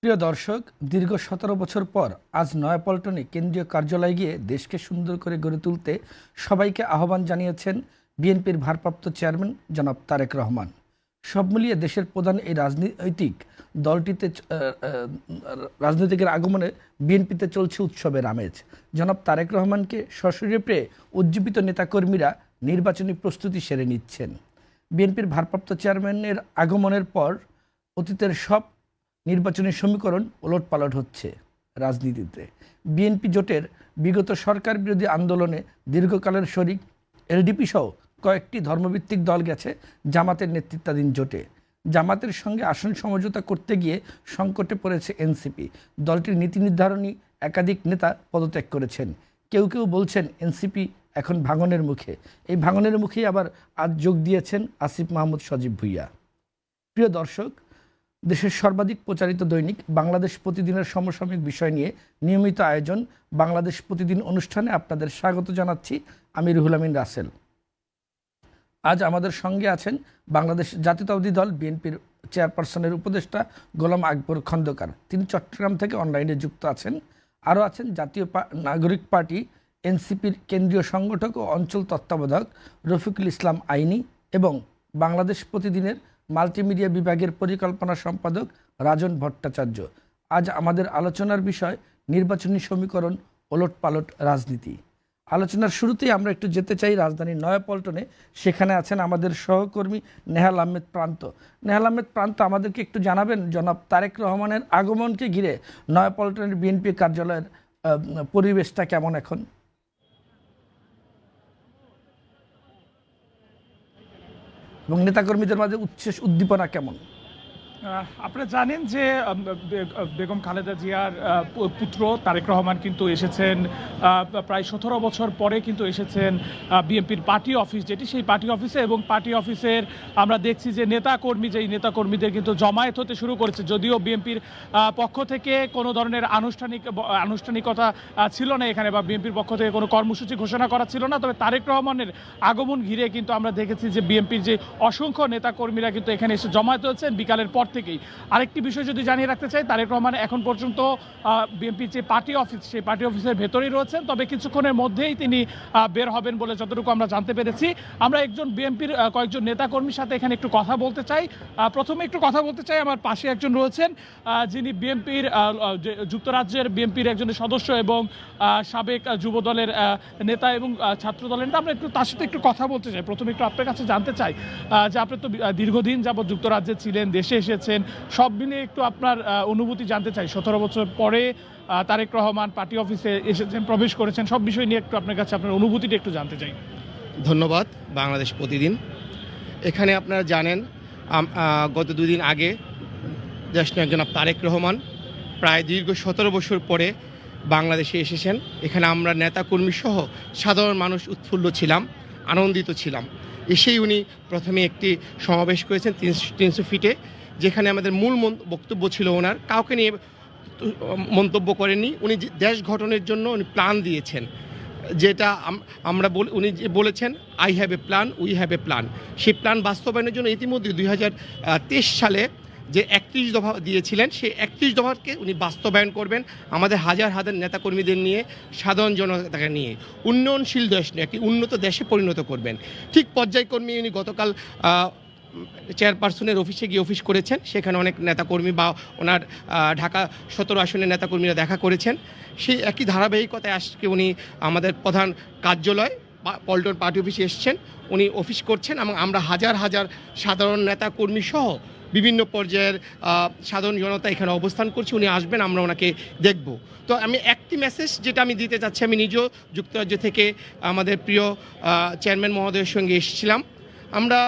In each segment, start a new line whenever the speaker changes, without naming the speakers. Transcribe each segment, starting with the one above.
প্রিয় দর্শক, দীর্ঘ ১৭ বছর পর আজ নয়াপল্টনে কেন্দ্রীয় কার্যালয়ে গিয়ে দেশকে সুন্দর করে গড়ে তুলতে সবাইকে আহ্বান জানিয়েছেন বিএনপির ভারপ্রাপ্ত চেয়ারম্যান জনাব তারেক রহমান। সব মিলিয়ে দেশের প্রধান এই রাজনীতিকের আগমনে বিএনপিতে চলছে উৎসবের আমেজ। জনাব তারেক রহমানকে সশরীরে পেয়ে উজ্জীবিত নেতাকর্মীরা নির্বাচনী প্রস্তুতি সেরে নিচ্ছেন। বিএনপির ভারপ্রাপ্ত চেয়ারম্যানের আগমনের পর অতীতের সব নির্বাচনী সমীকরণ ওলটপালট হচ্ছে রাজনীতিতে। বিএনপি জোটের বিগত সরকার বিরোধী আন্দোলনে দীর্ঘকালের শরিক এলডিপি সহ কয়েকটি ধর্মভিত্তিক দল গেছে জামাতের নেতৃত্বাধীন জোটে। জামাতের সঙ্গে আসন সমঝোতা করতে গিয়ে সংকটে পড়েছে এনসিপি। দলটির নীতি নির্ধারণী একাধিক নেতা পদত্যাগ করেছেন। কেউ কেউ বলছেন এনসিপি এখন ভাঙনের মুখে। এই ভাঙনের মুখেই আবার আজ যোগ দিয়েছেন আসিফ মাহমুদ সজীব ভুইয়া। প্রিয় দর্শক, দেশের সর্বাধিক প্রচারিত দৈনিক বাংলাদেশ প্রতিদিনের সমসাময়িক বিষয় নিয়ে নিয়মিত আয়োজন বাংলাদেশ প্রতিদিন অনুষ্ঠানে আপনাদের স্বাগত জানাচ্ছি। আমি রুহুল আমিন রাসেল। আজ আমাদের সঙ্গে আছেন বাংলাদেশ জাতীয়তাবাদী দল বিএনপির চেয়ারপারসনের উপদেষ্টা গোলাম আকবর খন্দকার, তিনি চট্টগ্রাম থেকে অনলাইনে যুক্ত আছেন। আরও আছেন জাতীয় নাগরিক পার্টি এনসিপির কেন্দ্রীয় সংগঠক ও অঞ্চল তত্ত্বাবধায়ক রফিকুল ইসলাম আইনি এবং বাংলাদেশ প্রতিদিনের মাল্টিমিডিয়া বিভাগের পরিকল্পনা সম্পাদক রাজন ভট্টাচার্য। আজ আমাদের আলোচনার বিষয় নির্বাচনী সমীকরণ, ওলটপালট রাজনীতি। আলোচনার শুরুতেই আমরা একটু যেতে চাই রাজধানীর নয়াপল্টনে। সেখানে আছেন আমাদের সহকর্মী নেহাল আহমেদ প্রান্ত। নেহাল আহমেদ প্রান্ত, আমাদেরকে একটু জানাবেন জনাব তারেক রহমানের আগমনকে ঘিরে নয়াপল্টনের বিএনপি কার্যালয়ের পরিবেশটা কেমন এখন? এবং নেতাকর্মীদের মাঝে উচ্ছ্বাস উদ্দীপনা কেমন?
আপনারা জানেন যে বেগম খালেদা জিয়ার পুত্র তারেক রহমান কিন্তু এসেছেন প্রায় ১৭ বছর পরে কিন্তু এসেছেন বিএনপির পার্টি অফিস, যেটি সেই পার্টি অফিসে। এবং পার্টি অফিসের আমরা দেখছি যে নেতাকর্মীদের কিন্তু জমায়েত হতে শুরু করেছে। যদিও বিএনপির পক্ষ থেকে কোনো ধরনের আনুষ্ঠানিকতা ছিল না এখানে, বা বিএনপির পক্ষ থেকে কোনো কর্মসূচি ঘোষণা করা ছিল না, তবে তারেক রহমানের আগমন ঘিরে কিন্তু আমরা দেখেছি যে বিএনপির যে অসংখ্য নেতাকর্মীরা কিন্তু এখানে এসে জমায়েত হয়েছেন বিকালের পর থেকেই। আরেকটি বিষয় যদি জানিয়ে রাখতে চাই, তারেক রহমান এখন পর্যন্ত বিএনপির যে পার্টি অফিস, সেই পার্টি অফিসের ভেতরেই রয়েছেন, তবে কিছুক্ষণের মধ্যেই তিনি বের হবেন বলে যতটুকু আমরা জানতে পেরেছি। আমরা একজন বিএনপির কয়েকজন নেতাকর্মীর সাথে এখানে একটু কথা বলতে চাই। প্রথমে একটু কথা বলতে চাই, আমার পাশে একজন রয়েছেন যিনি বিএনপির যুক্তরাজ্যের বিএনপির একজন সদস্য এবং সাবেক যুব দলের নেতা এবং ছাত্র দলের নেতা। আমরা একটু তার সাথে একটু কথা বলতে চাই। প্রথমে একটু আপনার কাছে জানতে চাই যে আপনি তো দীর্ঘদিন যাবৎ যুক্তরাজ্যে ছিলেন, দেশে এসেছেন, সব মিলিয়ে একটু আপনার অনুভূতি জানতে চাই। ১৭ বছর পরে তারেক রহমান পার্টি অফিসে এসেছেন, প্রবেশ করেছেন, সব বিষয় নিয়ে একটু আপনার কাছে আপনার অনুভূতিটা একটু জানতে চাই।
ধন্যবাদ বাংলাদেশ প্রতিদিন। এখানে আপনারা জানেন গত দুদিন আগে দেশনায়ক জনাব তারেক রহমান প্রায় দীর্ঘ ১৭ বছর পরে বাংলাদেশে এসেছেন। এখানে আমরা নেতাকর্মী সহ সাধারণ মানুষ উৎফুল্ল ছিলাম, আনন্দিত ছিলাম। এসেই উনি প্রথমে একটি সমাবেশ করেছেন ৩০০ ফিটে, যেখানে আমাদের মূল বক্তব্য ছিল ওনার কাউকে নিয়ে মন্তব্য করেননি। উনি দেশ গঠনের জন্য উনি প্ল্যান দিয়েছেন, যেটা উনি বলেছেন I have a plan, we have a plan. সেই প্ল্যান বাস্তবায়নের জন্য ইতিমধ্যে ২০২৩ সালে যে ৩১ দফা দিয়েছিলেন, সেই ৩১ দফাকে উনি বাস্তবায়ন করবেন আমাদের হাজার হাজার নেতাকর্মীদের নিয়ে, সাধারণ জনতাকে নিয়ে। উন্নয়নশীল দেশ নিয়ে একটি উন্নত দেশে পরিণত করবেন। ঠিক পর্যায়ক্রমে উনি গতকাল চেয়ারপারসনের অফিসে গিয়ে অফিস করেছেন। সেখানে অনেক নেতাকর্মী বা ওনার ঢাকা ১৭ আসনের নেতাকর্মীরা দেখা করেছেন। সেই একই ধারাবাহিকতায় আজকে উনি আমাদের প্রধান কার্যালয় পল্টন পার্টি অফিসে এসছেন, উনি অফিস করছেন এবং আমরা হাজার হাজার সাধারণ নেতাকর্মী সহ বিভিন্ন পর্যায়ের সাধারণ জনতা এখানে অবস্থান করছি। উনি আসবেন, আমরা ওনাকে দেখব। তো আমি একটি মেসেজ যেটা আমি দিতে চাচ্ছি, আমি নিজেও যুক্তরাজ্য থেকে আমাদের প্রিয় চেয়ারম্যান মহোদয়ের সঙ্গে এসেছিলাম। আমরা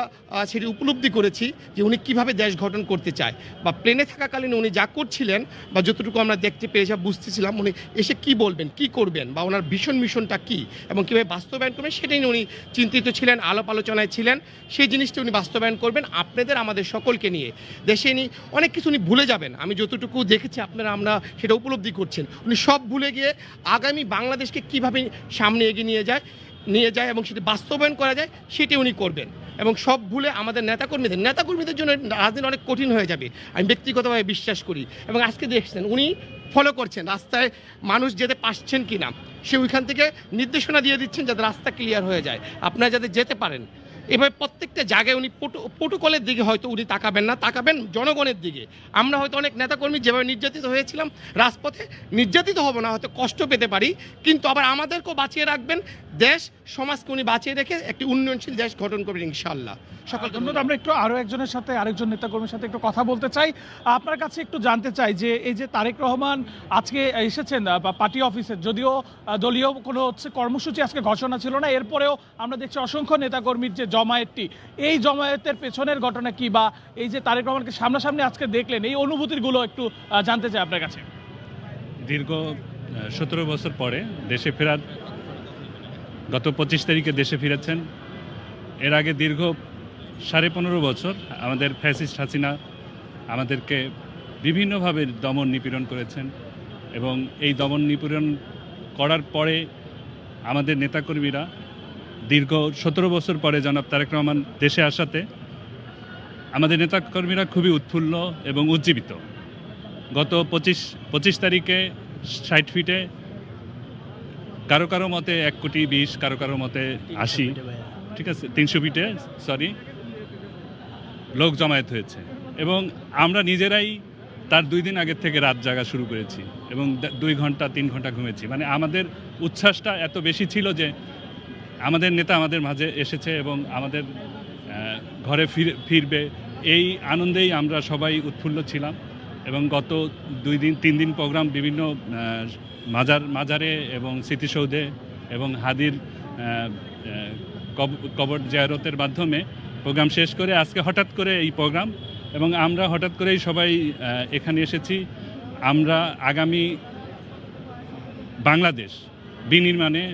সেটি উপলব্ধি করেছি যে উনি কীভাবে দেশ গঠন করতে চায়, বা প্লেনে থাকাকালীন উনি যা করছিলেন বা যতটুকু আমরা দেখতে পেয়েছি, বুঝতেছিলাম উনি এসে কি বলবেন, কি করবেন, বা ওনার মিশনটা কী এবং কীভাবে বাস্তবায়ন করবেন সেটাই নিয়ে উনি চিন্তিত ছিলেন, আলাপ আলোচনায় ছিলেন। সেই জিনিসটা উনি বাস্তবায়ন করবেন আপনাদের আমাদের সকলকে নিয়ে। দেশে নিয়ে অনেক কিছু উনি ভুলে যাবেন, আমি যতটুকু দেখেছি আমরা সেটা উপলব্ধি করছেন। উনি সব ভুলে গিয়ে আগামী বাংলাদেশকে কীভাবে সামনে এগিয়ে নিয়ে যায় এবং সেটি বাস্তবায়ন করা যায় সেটি উনি করবেন। এবং সব ভুলে আমাদের নেতাকর্মীদের জন্য রাজনীতি অনেক কঠিন হয়ে যাবে আমি ব্যক্তিগতভাবে বিশ্বাস করি। এবং আজকে দেখছেন উনি ফলো করছেন রাস্তায় মানুষ যেতে পারছেন কি না, সে ওইখান থেকে নির্দেশনা দিয়ে দিচ্ছেন যাতে রাস্তা ক্লিয়ার হয়ে যায়, আপনারা যাতে যেতে পারেন। এভাবে প্রত্যেকটা জায়গায় উনি প্রোটোকলের দিকে হয়তো উনি তাকাবেন না, তাকাবেন জনগণের দিকে। আমরা হয়তো অনেক নেতাকর্মী যেভাবে নির্যাতিত হয়েছিলাম রাজপথে, নির্যাতিত হব না, হয়তো কষ্ট পেতে পারি, কিন্তু আবার আমাদেরকেও বাঁচিয়ে রাখবেন, দেশ সমাজকে উনি বাঁচিয়ে রেখে একটি উন্নয়নশীল দেশ গঠন করবেন ইনশাআল্লাহ। সকলকে
ধন্যবাদ। আমরা একটু আরো একজনের সাথে, আরেকজন নেতাকর্মীর সাথে একটু কথা বলতে চাই। আপনার কাছে একটু জানতে চাই যে এই যে তারেক রহমান আজকে এসেছেন পার্টি অফিসে, যদিও দলীয় কোনো কর্মসূচি আজকে ঘোষণা ছিল না, এরপরেও আমরা দেখছি অসংখ্য নেতাকর্মীর যে জমায়েতটি, এই জমায়েতের পেছনের ঘটনা কি, বা এই যে তারেক রহমানকে সামনাসামনি আজকে দেখলেন, এই অনুভূতিগুলো একটু জানতে চাই আপনার কাছে।
দীর্ঘ 17 বছর পরে দেশে ফেরার, গত 25 তারিখে দেশে ফিরেছেন। এর আগে দীর্ঘ 15.5 বছর আমাদের ফ্যাসিস্ট হাসিনা আমাদেরকে বিভিন্নভাবে দমন নিপীড়ন করেছেন, এবং এই দমন নিপীড়ন করার পরে আমাদের নেতাকর্মীরা দীর্ঘ 17 বছর পরে জনাব তারেক রহমান দেশে আসাতে আমাদের নেতাকর্মীরা খুবই উৎফুল্ল এবং উজ্জীবিত। গত 25 তারিখে 60 ফিটে, কারো কারো মতে 1,20,00,000, কারো কারো মতে 80, ঠিক আছে 300 ফিটে লোক জমায়েত হয়েছে, এবং আমরা নিজেরাই তার 2 দিন আগের থেকে রাত জাগা শুরু করেছি এবং 2 ঘন্টা 3 ঘন্টা ঘুমেছি। মানে আমাদের উচ্ছ্বাসটা এত বেশি ছিল যে আমাদের নেতা আমাদের মাঝে এসেছে এবং আমাদের ঘরে ফিরবে, এই আনন্দেই আমরা সবাই উৎফুল্ল ছিলাম। এবং গত 2-3 দিন প্রোগ্রাম বিভিন্ন মাজারে এবং স্মৃতিসৌধে এবং হাদির কবর জিয়ারতের মাধ্যমে প্রোগ্রাম শেষ করে আজকে হঠাৎ করে এই প্রোগ্রাম, এবং আমরা হঠাৎ করেই সবাই এখানে এসেছি। আমরা আগামী বাংলাদেশ বিনির্মাণে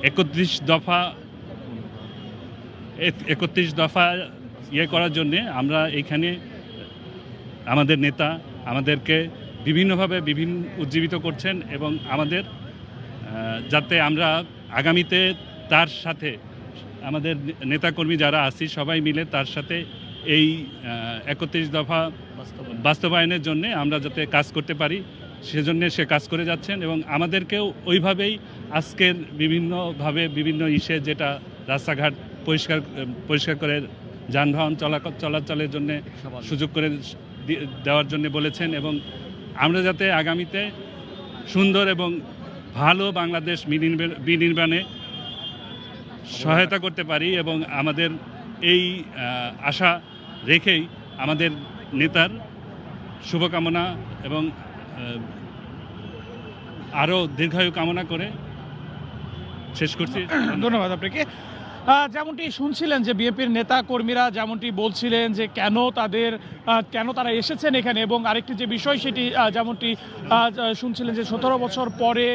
31 দফা ইয়ে করার জন্যে আমরা এইখানে আমাদের নেতা আমাদেরকে বিভিন্নভাবে উজ্জীবিত করছেন, এবং আমাদের যাতে আমরা আগামীতে তার সাথে আমাদের নেতাকর্মী যারা আছি সবাই মিলে তার সাথে এই 31 দফা বাস্তবায়নের জন্য আমরা যাতে কাজ করতে পারি, সেজন্য সে কাজ করে যাচ্ছেন। এবং আমাদেরকেও ওইভাবেই আজকের বিভিন্ন ইস্যে, যেটা রাস্তাঘাট পরিষ্কার করে যানবাহন চলাচলের জন্য সুযোগ করে দেওয়ার জন্য বলেছেন, এবং আমরা যাতে আগামীতে সুন্দর এবং ভালো বাংলাদেশ বিনির্মাণে সহায়তা করতে পারি, এবং আমাদের এই আশা রেখেই আমাদের নেতার শুভকামনা এবং আরও দীর্ঘায়ু কামনা করে শেষ করছি।
ধন্যবাদ আপনাকে। যেমনটি শুনছিলেন যে বিএনপির নেতা কর্মীরা যেমনটি বলছিলেন যে কেন তারা এসেছেন এখানে, এবং আরেকটি যে বিষয় সেটি যেমনটি শুনছিলেন যে 17 বছর পরে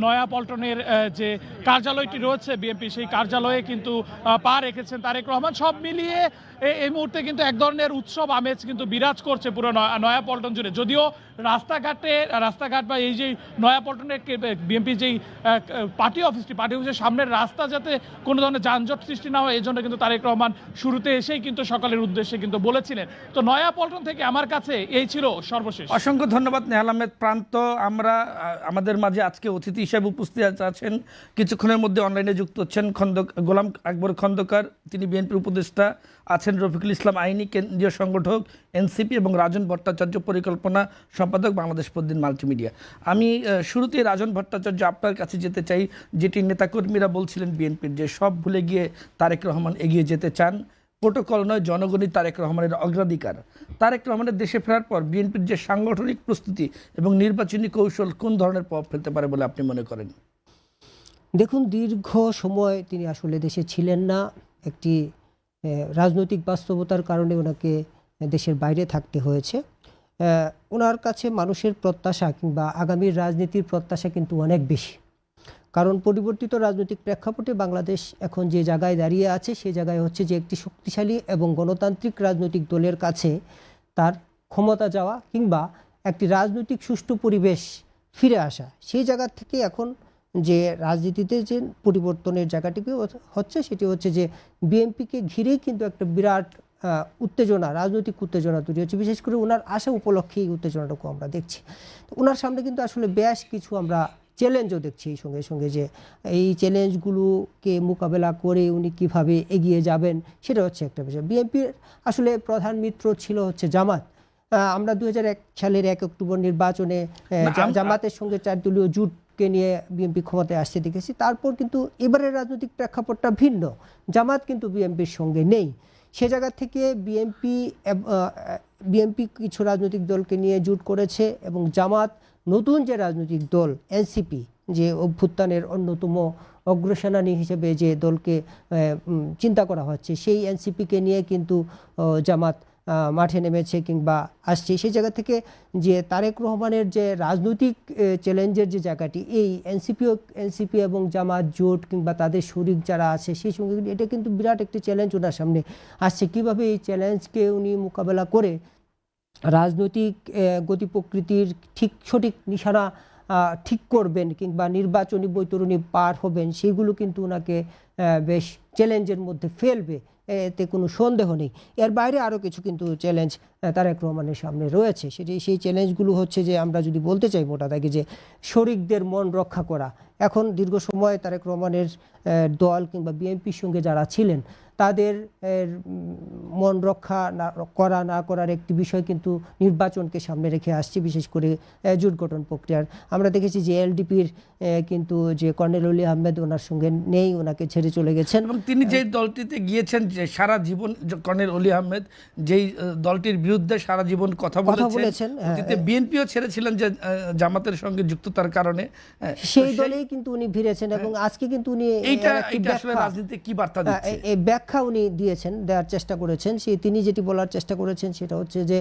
নয়াপল্টনের যে কার্যালয়টি রয়েছে বিএনপি, সেই কার্যালয়ে কিন্তু পা রেখেছেন তারেক রহমান। সব মিলিয়ে এই মুহূর্তে কিন্তু এক ধরনের উৎসব আমেজ কিন্তু বিরাজ করছে পুরো নয়াপল্টন জুড়ে। যদিও রাস্তাঘাট বা এই যে নয়াপল্টনের বিএনপি যেই পার্টি অফিসের সামনের রাস্তা যাতে কোনো ধরনের যানজট সৃষ্টি না হয়, এই জন্য কিন্তু তারেক রহমান শুরুতে এসেই কিন্তু সকালের উদ্দেশ্যে কিন্তু বলেছিলেন। তো নয়াপল্টন থেকে আমার কাছে এই ছিল সর্বশেষ।
অসংখ্য ধন্যবাদ নেহাল আহমেদ প্রান্ত। আমরা আমাদের মাঝে আজকে অতিথি হিসেবে উপস্থিত আছেন, কিছুক্ষণের মধ্যে অনলাইনে যুক্ত হচ্ছেন গোলাম আকবর খন্দকার, তিনি বিএনপির উপদেষ্টা আছেন, রফিকুল ইসলাম আইনি কেন্দ্রীয় সংগঠক এনসিপি, এবং রাজন ভট্টাচার্য পরিকল্পনা সম্পাদক বাংলাদেশ প্রতিদিন মাল্টিমিডিয়া। আমি শুরুতেই রাজন ভট্টাচার্য আপনার কাছে যেতে চাই, যেটি নেতাকর্মীরা বলছিলেন বিএনপির যে সব ভুলে গিয়ে তারেক রহমান এগিয়ে যেতে চান, প্রোটোকল নয় জনগণই তারেক রহমানের অগ্রাধিকার। তারেক রহমানের দেশে ফেরার পর বিএনপির যে সাংগঠনিক প্রস্তুতি এবং নির্বাচনী কৌশল কোন ধরনের প্রভাব ফেলতে পারে বলে আপনি মনে করেন?
দেখুন, দীর্ঘ সময় তিনি আসলে দেশে ছিলেন না। একটি রাজনৈতিক বাস্তবতার কারণে ওনাকে দেশের বাইরে থাকতে হয়েছে। ওনার কাছে মানুষের প্রত্যাশা কিংবা আগামীর রাজনীতির প্রত্যাশা কিন্তু অনেক বেশি, কারণ পরিবর্তিত রাজনৈতিক প্রেক্ষাপটে বাংলাদেশ এখন যে জায়গায় দাঁড়িয়ে আছে সেই জায়গায় হচ্ছে যে একটি শক্তিশালী এবং গণতান্ত্রিক রাজনৈতিক দলের কাছে তার ক্ষমতা যাওয়া কিংবা একটি রাজনৈতিক সুষ্ঠু পরিবেশ ফিরে আসা, সেই জায়গা থেকে এখন যে রাজনীতিতে যে পরিবর্তনের জায়গাটিকে হচ্ছে সেটি হচ্ছে যে বিএনপিকে ঘিরেই কিন্তু একটা বিরাট উত্তেজনা, রাজনৈতিক উত্তেজনা তৈরি হচ্ছে। বিশেষ করে ওনার আসা উপলক্ষে এই উত্তেজনাটুকু আমরা দেখছি। তো ওনার সামনে কিন্তু আসলে বেশ কিছু আমরা চ্যালেঞ্জও দেখছি এই সঙ্গে সঙ্গে, যে এই চ্যালেঞ্জগুলোকে মোকাবেলা করে উনি কিভাবে এগিয়ে যাবেন সেটা হচ্ছে একটা বিষয়। বিএনপির আসলে প্রধান মিত্র ছিল হচ্ছে জামাত। আমরা 2001 সালের 1 অক্টোবর নির্বাচনে জামাতের সঙ্গে 4 দলীয় জোটকে নিয়ে বিএনপি ক্ষমতায় আসতে দেখেছি। তারপর কিন্তু এবারের রাজনৈতিক প্রেক্ষাপটটা ভিন্ন। জামাত কিন্তু বিএনপির সঙ্গে নেই। সে জায়গা থেকে বিএনপি কিছু রাজনৈতিক দলকে নিয়ে জোট করেছে এবং জামাত নতুন যে রাজনৈতিক দল এনসিপি, যে অভ্যুত্থানের অন্যতম অগ্রসেনানী হিসেবে যে দলকে চিন্তা করা হচ্ছে, সেই এনসিপিকে নিয়ে কিন্তু জামাত মাঠে নেমেছে কিংবা আসছে। সেই জায়গা থেকে যে তারেক রহমানের যে রাজনৈতিক চ্যালেঞ্জের যে জায়গাটি, এই এনসিপি এবং জামাত জোট কিংবা তাদের শরিক যারা আছে সেই সঙ্গে এটা কিন্তু বিরাট একটি চ্যালেঞ্জ ওনার সামনে আসছে। কীভাবে এই চ্যালেঞ্জকে উনি মোকাবেলা করে রাজনৈতিক গতি প্রকৃতির সঠিক নিশানা ঠিক করবেন কিংবা নির্বাচনী বৈতরণী পার হবেন, সেইগুলো কিন্তু ওনাকে বেশ চ্যালেঞ্জের মধ্যে ফেলবে, এতে কোনো সন্দেহ নেই। এর বাইরে আরও কিছু কিন্তু চ্যালেঞ্জ তারেক রহমানের সামনে রয়েছে। সেই চ্যালেঞ্জগুলো হচ্ছে যে আমরা যদি বলতে চাই মোটা দাগে, যে শরিকদের মন রক্ষা করা। এখন দীর্ঘ সময় তারেক রহমানের দল কিংবা বিএনপির সঙ্গে যারা ছিলেন তাদের মন রক্ষা না করার একটি বিষয় কিন্তু নির্বাচনকে সামনে রেখে আসছে, বিশেষ করে জোট গঠন প্রক্রিয়ার। আমরা দেখেছি যে এলডিপির কিন্তু যে কর্নেল অলি আহমেদ ওনার সঙ্গে নেই, ওনাকে ছেড়ে চলে গেছেন।
এবং তিনি যেই দলটিতে গিয়েছেন, যে সারা জীবন কর্নেল অলি আহমেদ যেই দলটির বিরুদ্ধে সারা জীবন কথা বলেছেন, বিএনপিও ছেড়েছিলেন যে জামাতের সঙ্গে যুক্ততার কারণে,
সেই দলেই কিন্তু উনি ভিড়েছেন। এবং আজকে কিন্তু উনি
এইটা আসলে রাজনীতিতে কি বার্তা দিচ্ছে,
এই ব্যাখ্যা উনি দেওয়ার চেষ্টা করেছেন। তিনি যেটি বলার চেষ্টা করেছেন সেটা হচ্ছে যে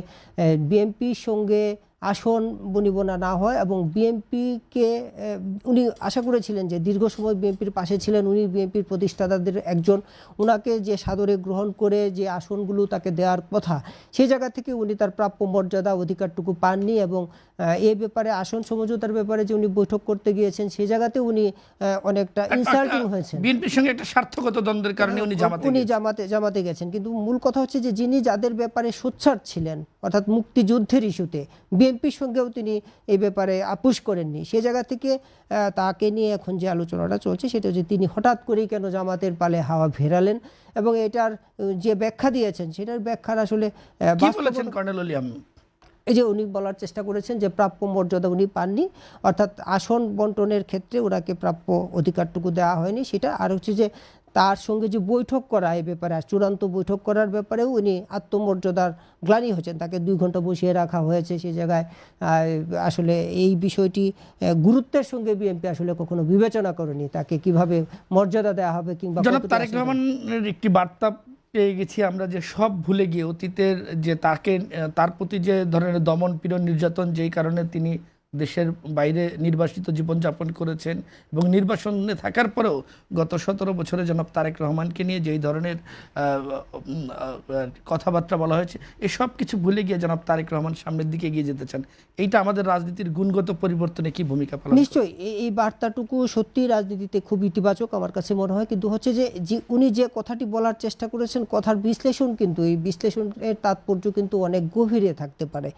বিএনপির সঙ্গে আসন বনিবনা না হয় এবং বিএনপিকে উনি আশা করেছিলেন যে দীর্ঘ সময় বিএনপির পাশে ছিলেন, উনি বিএনপির প্রতিষ্ঠাতাদের একজন, ওনাকে যে সাদরে গ্রহণ করে যে আসনগুলো তাকে দেওয়ার কথা, সেই জায়গা থেকে উনি তার প্রাপ্য মর্যাদা অধিকারটুকু পাননি। এবং এই ব্যাপারে আসন সমঝোতার ব্যাপারে যে উনি বৈঠক করতে গিয়েছেন, সেই জায়গাতে উনি অনেকটা ইনসাল্টিং হয়েছেন।
বিএনপির সঙ্গে একটা স্বার্থগত দ্বন্দ্বের কারণে উনি
জামাতে গেছেন। কিন্তু মূল কথা হচ্ছে যে যিনি যাদের ব্যাপারে সোচ্চার ছিলেন, অর্থাৎ মুক্তিযুদ্ধের ইস্যুতে, বিএনপির সঙ্গেও তিনি এই ব্যাপারে আপোষ করেননি। সে জায়গা থেকে তাকে নিয়ে এখন যে আলোচনাটা চলছে সেটা হচ্ছে তিনি হঠাৎ করেই কেন জামাতের পালে হাওয়া ফেরালেন, এবং এটার যে ব্যাখ্যা দিয়েছেন সেটার ব্যাখ্যার আসলে
কর্নেল অলি আহমেদ
এই যে উনি বলার চেষ্টা করেছেন যে প্রাপ্য মর্যাদা উনি পাননি, অর্থাৎ আসন বন্টনের ক্ষেত্রে ওনাকে প্রাপ্য অধিকারটুকু দেওয়া হয়নি সেটা। আর হচ্ছে যে তার সঙ্গে যে বৈঠক করা, এই ব্যাপারে চূড়ান্ত বৈঠক করার ব্যাপারেও উনি আত্মমর্যাদার গ্লানি হয়েছেন, তাকে 2 ঘন্টা বসিয়ে রাখা হয়েছে সেই জায়গায়। আসলে এই বিষয়টি গুরুত্বের সঙ্গে বিএনপি আসলে কখনো বিবেচনা করেনি, তাকে কিভাবে মর্যাদা দেওয়া হবে কিংবা
জনাব তারেক রহমানের একটি বার্তা পেয়ে গেছি আমরা, যে সব ভুলে গিয়ে অতীতের যে তার প্রতি যে ধরনের দমন পীড়ন নির্যাতন, যেই কারণে তিনি দেশের বাইরে নির্বাসিত জীবনযাপন করেছেন, এবং নির্বাসনে থাকার পরেও গত 17 বছরে জনাব তারেক রহমানকে নিয়ে যেই ধরনের কথাবার্তা বলা হয়েছে, এসব কিছু ভুলে গিয়ে জনাব তারেক রহমান সামনের দিকে এগিয়ে যেতে চান। এইটা আমাদের রাজনীতির গুণগত পরিবর্তনে কি ভূমিকা পালন?
নিশ্চয়ই এই বার্তাটুকু সত্যি রাজনীতিতে খুব ইতিবাচক আমার কাছে মনে হয়। কিন্তু হচ্ছে যে উনি যে কথাটি বলার চেষ্টা করেছেন, কথার বিশ্লেষণ, কিন্তু এই বিশ্লেষণের তাৎপর্য কিন্তু অনেক গভীরে থাকতে পারে।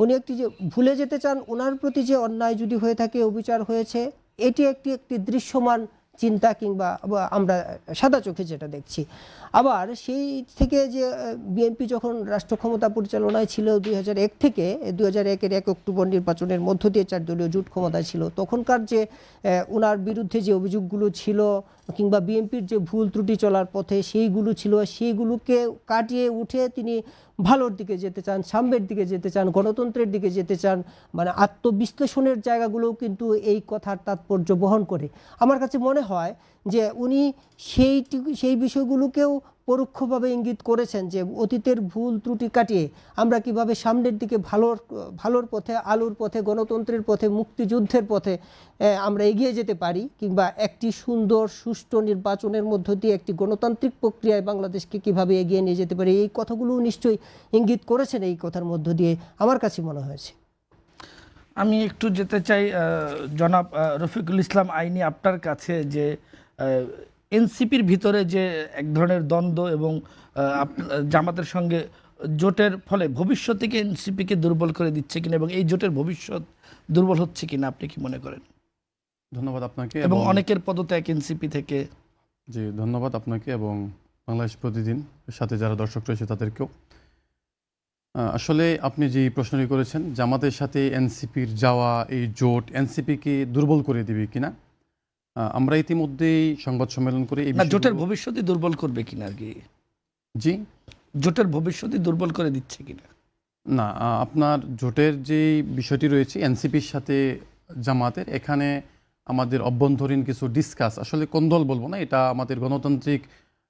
উনি একটি যে ভুলে যেতে চান, ওনার প্রতি যে অন্যায় যদি হয়ে থাকে, অবিচার হয়েছে, এটি একটি দৃশ্যমান চিন্তা কিংবা আমরা সাদা চোখে যেটা দেখছি। আবার সেই থেকে যে বিএনপি যখন রাষ্ট্র ক্ষমতা পরিচালনায় ছিল 2001 থেকে 2001-এর 1 অক্টোবর নির্বাচনের মধ্য দিয়ে 4 দলীয় জোট ক্ষমতায় ছিল, তখনকার যে ওনার বিরুদ্ধে যে অভিযোগগুলো ছিল কিংবা বিএনপির যে ভুল ত্রুটি চলার পথে সেইগুলো ছিল, সেইগুলোকে কাটিয়ে উঠে তিনি ভালোর দিকে যেতে চান, সাম্যের দিকে যেতে চান, গণতন্ত্রের দিকে যেতে চান। মানে আত্মবিশ্লেষণের জায়গাগুলোও কিন্তু এই কথার তাৎপর্য বহন করে। আমার কাছে মনে হয় যে উনি সেই বিষয়গুলোকেও পরোক্ষভাবে ইঙ্গিত করেছেন, যে অতীতের ভুল ত্রুটি কাটিয়ে আমরা কিভাবে সামনের দিকে ভালোর পথে, আলোর পথে, গণতন্ত্রের পথে, মুক্তিযুদ্ধের পথে আমরা এগিয়ে যেতে পারি, কিংবা একটি সুন্দর সুষ্ঠু নির্বাচনের মধ্য দিয়ে একটি গণতান্ত্রিক প্রক্রিয়ায় বাংলাদেশকে কিভাবে এগিয়ে নিয়ে যেতে পারি, এই কথাগুলো নিশ্চয়ই ইঙ্গিত করেছেন এই কথার মধ্য দিয়ে, আমার কাছে মনে হয়েছে।
আমি একটু যেতে চাই জনাব রফিকুল ইসলাম আইনি আপনার কাছে, যে এনসিপির ভিতরে যে এক ধরনের দ্বন্দ্ব এবং জামাতের সঙ্গে জোটের ফলে ভবিষ্যতে কি এনসিপিকে দুর্বল করে দিচ্ছে কিনা, এবং এই জোটের ভবিষ্যৎ দুর্বল হচ্ছে কিনা আপনি কি মনে করেন?
ধন্যবাদ আপনাকে
এবং অনেকের পদত্যাগ এনসিপি থেকে।
জি, ধন্যবাদ আপনাকে এবং বাংলাদেশ প্রতিদিন সাথে যারা দর্শক রয়েছে তাদেরকেও। আসলে আপনি যে প্রশ্নটি করেছেন, জামাতের সাথে এনসিপির যাওয়া এই জোট এনসিপিকে দুর্বল করে দিবে কিনা, আমরা ইতিমধ্যেই সংবাদ সম্মেলন করে এই
জোটের ভবিষ্যতে দুর্বল করবে কিনা আর কি।
জি,
জোটের ভবিষ্যতে দুর্বল করে দিচ্ছে কিনা
না, আপনার জোটের যে বিষয়টি রয়েছে এনসিপির সাথে জামাতের, এখানে আমাদের অভ্যন্তরীণ কিছু ডিসকাস, আসলে কোন দল বলবো না, এটা আমাদের গণতান্ত্রিক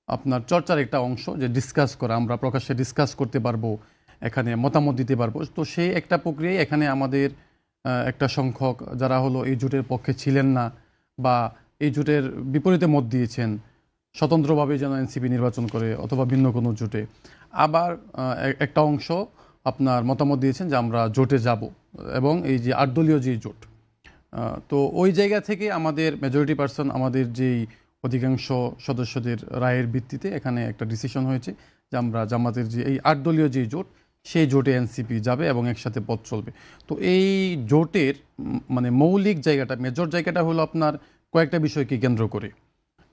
আপনার চর্চার একটা অংশ, যে ডিসকাস করা, আমরা প্রকাশ্যে ডিসকাস করতে পারবো, এখানে মতামত দিতে পারবো। তো সেই একটা প্রক্রিয়ায় এখানে আমাদের একটা সংখ্যক যারা হলো এই জোটের পক্ষে ছিলেন না বা এই জোটের বিপরীতে মত দিয়েছেন, স্বতন্ত্রভাবে যেন এনসিপি নির্বাচন করে অথবা ভিন্ন কোনো জোটে, আবার একটা অংশ আপনার মতামত দিয়েছেন যে আমরা জোটে যাব, এবং এই যে 8 দলীয় যে জোট, তো ওই জায়গা থেকে আমাদের মেজরিটি পার্সন, আমাদের যেই অধিকাংশ সদস্যদের রায়ের ভিত্তিতে এখানে একটা ডিসিশন হয়েছে যে আমরা জামাতের যে এই 8 দলীয় যে জোট, সেই জোটে এনসিপি যাবে এবং একসাথে পথ চলবে। তো এই জোটের মানে মৌলিক জায়গাটা, মেজর জায়গাটা হলো আপনার কয়েকটা বিষয়কে কেন্দ্র করে।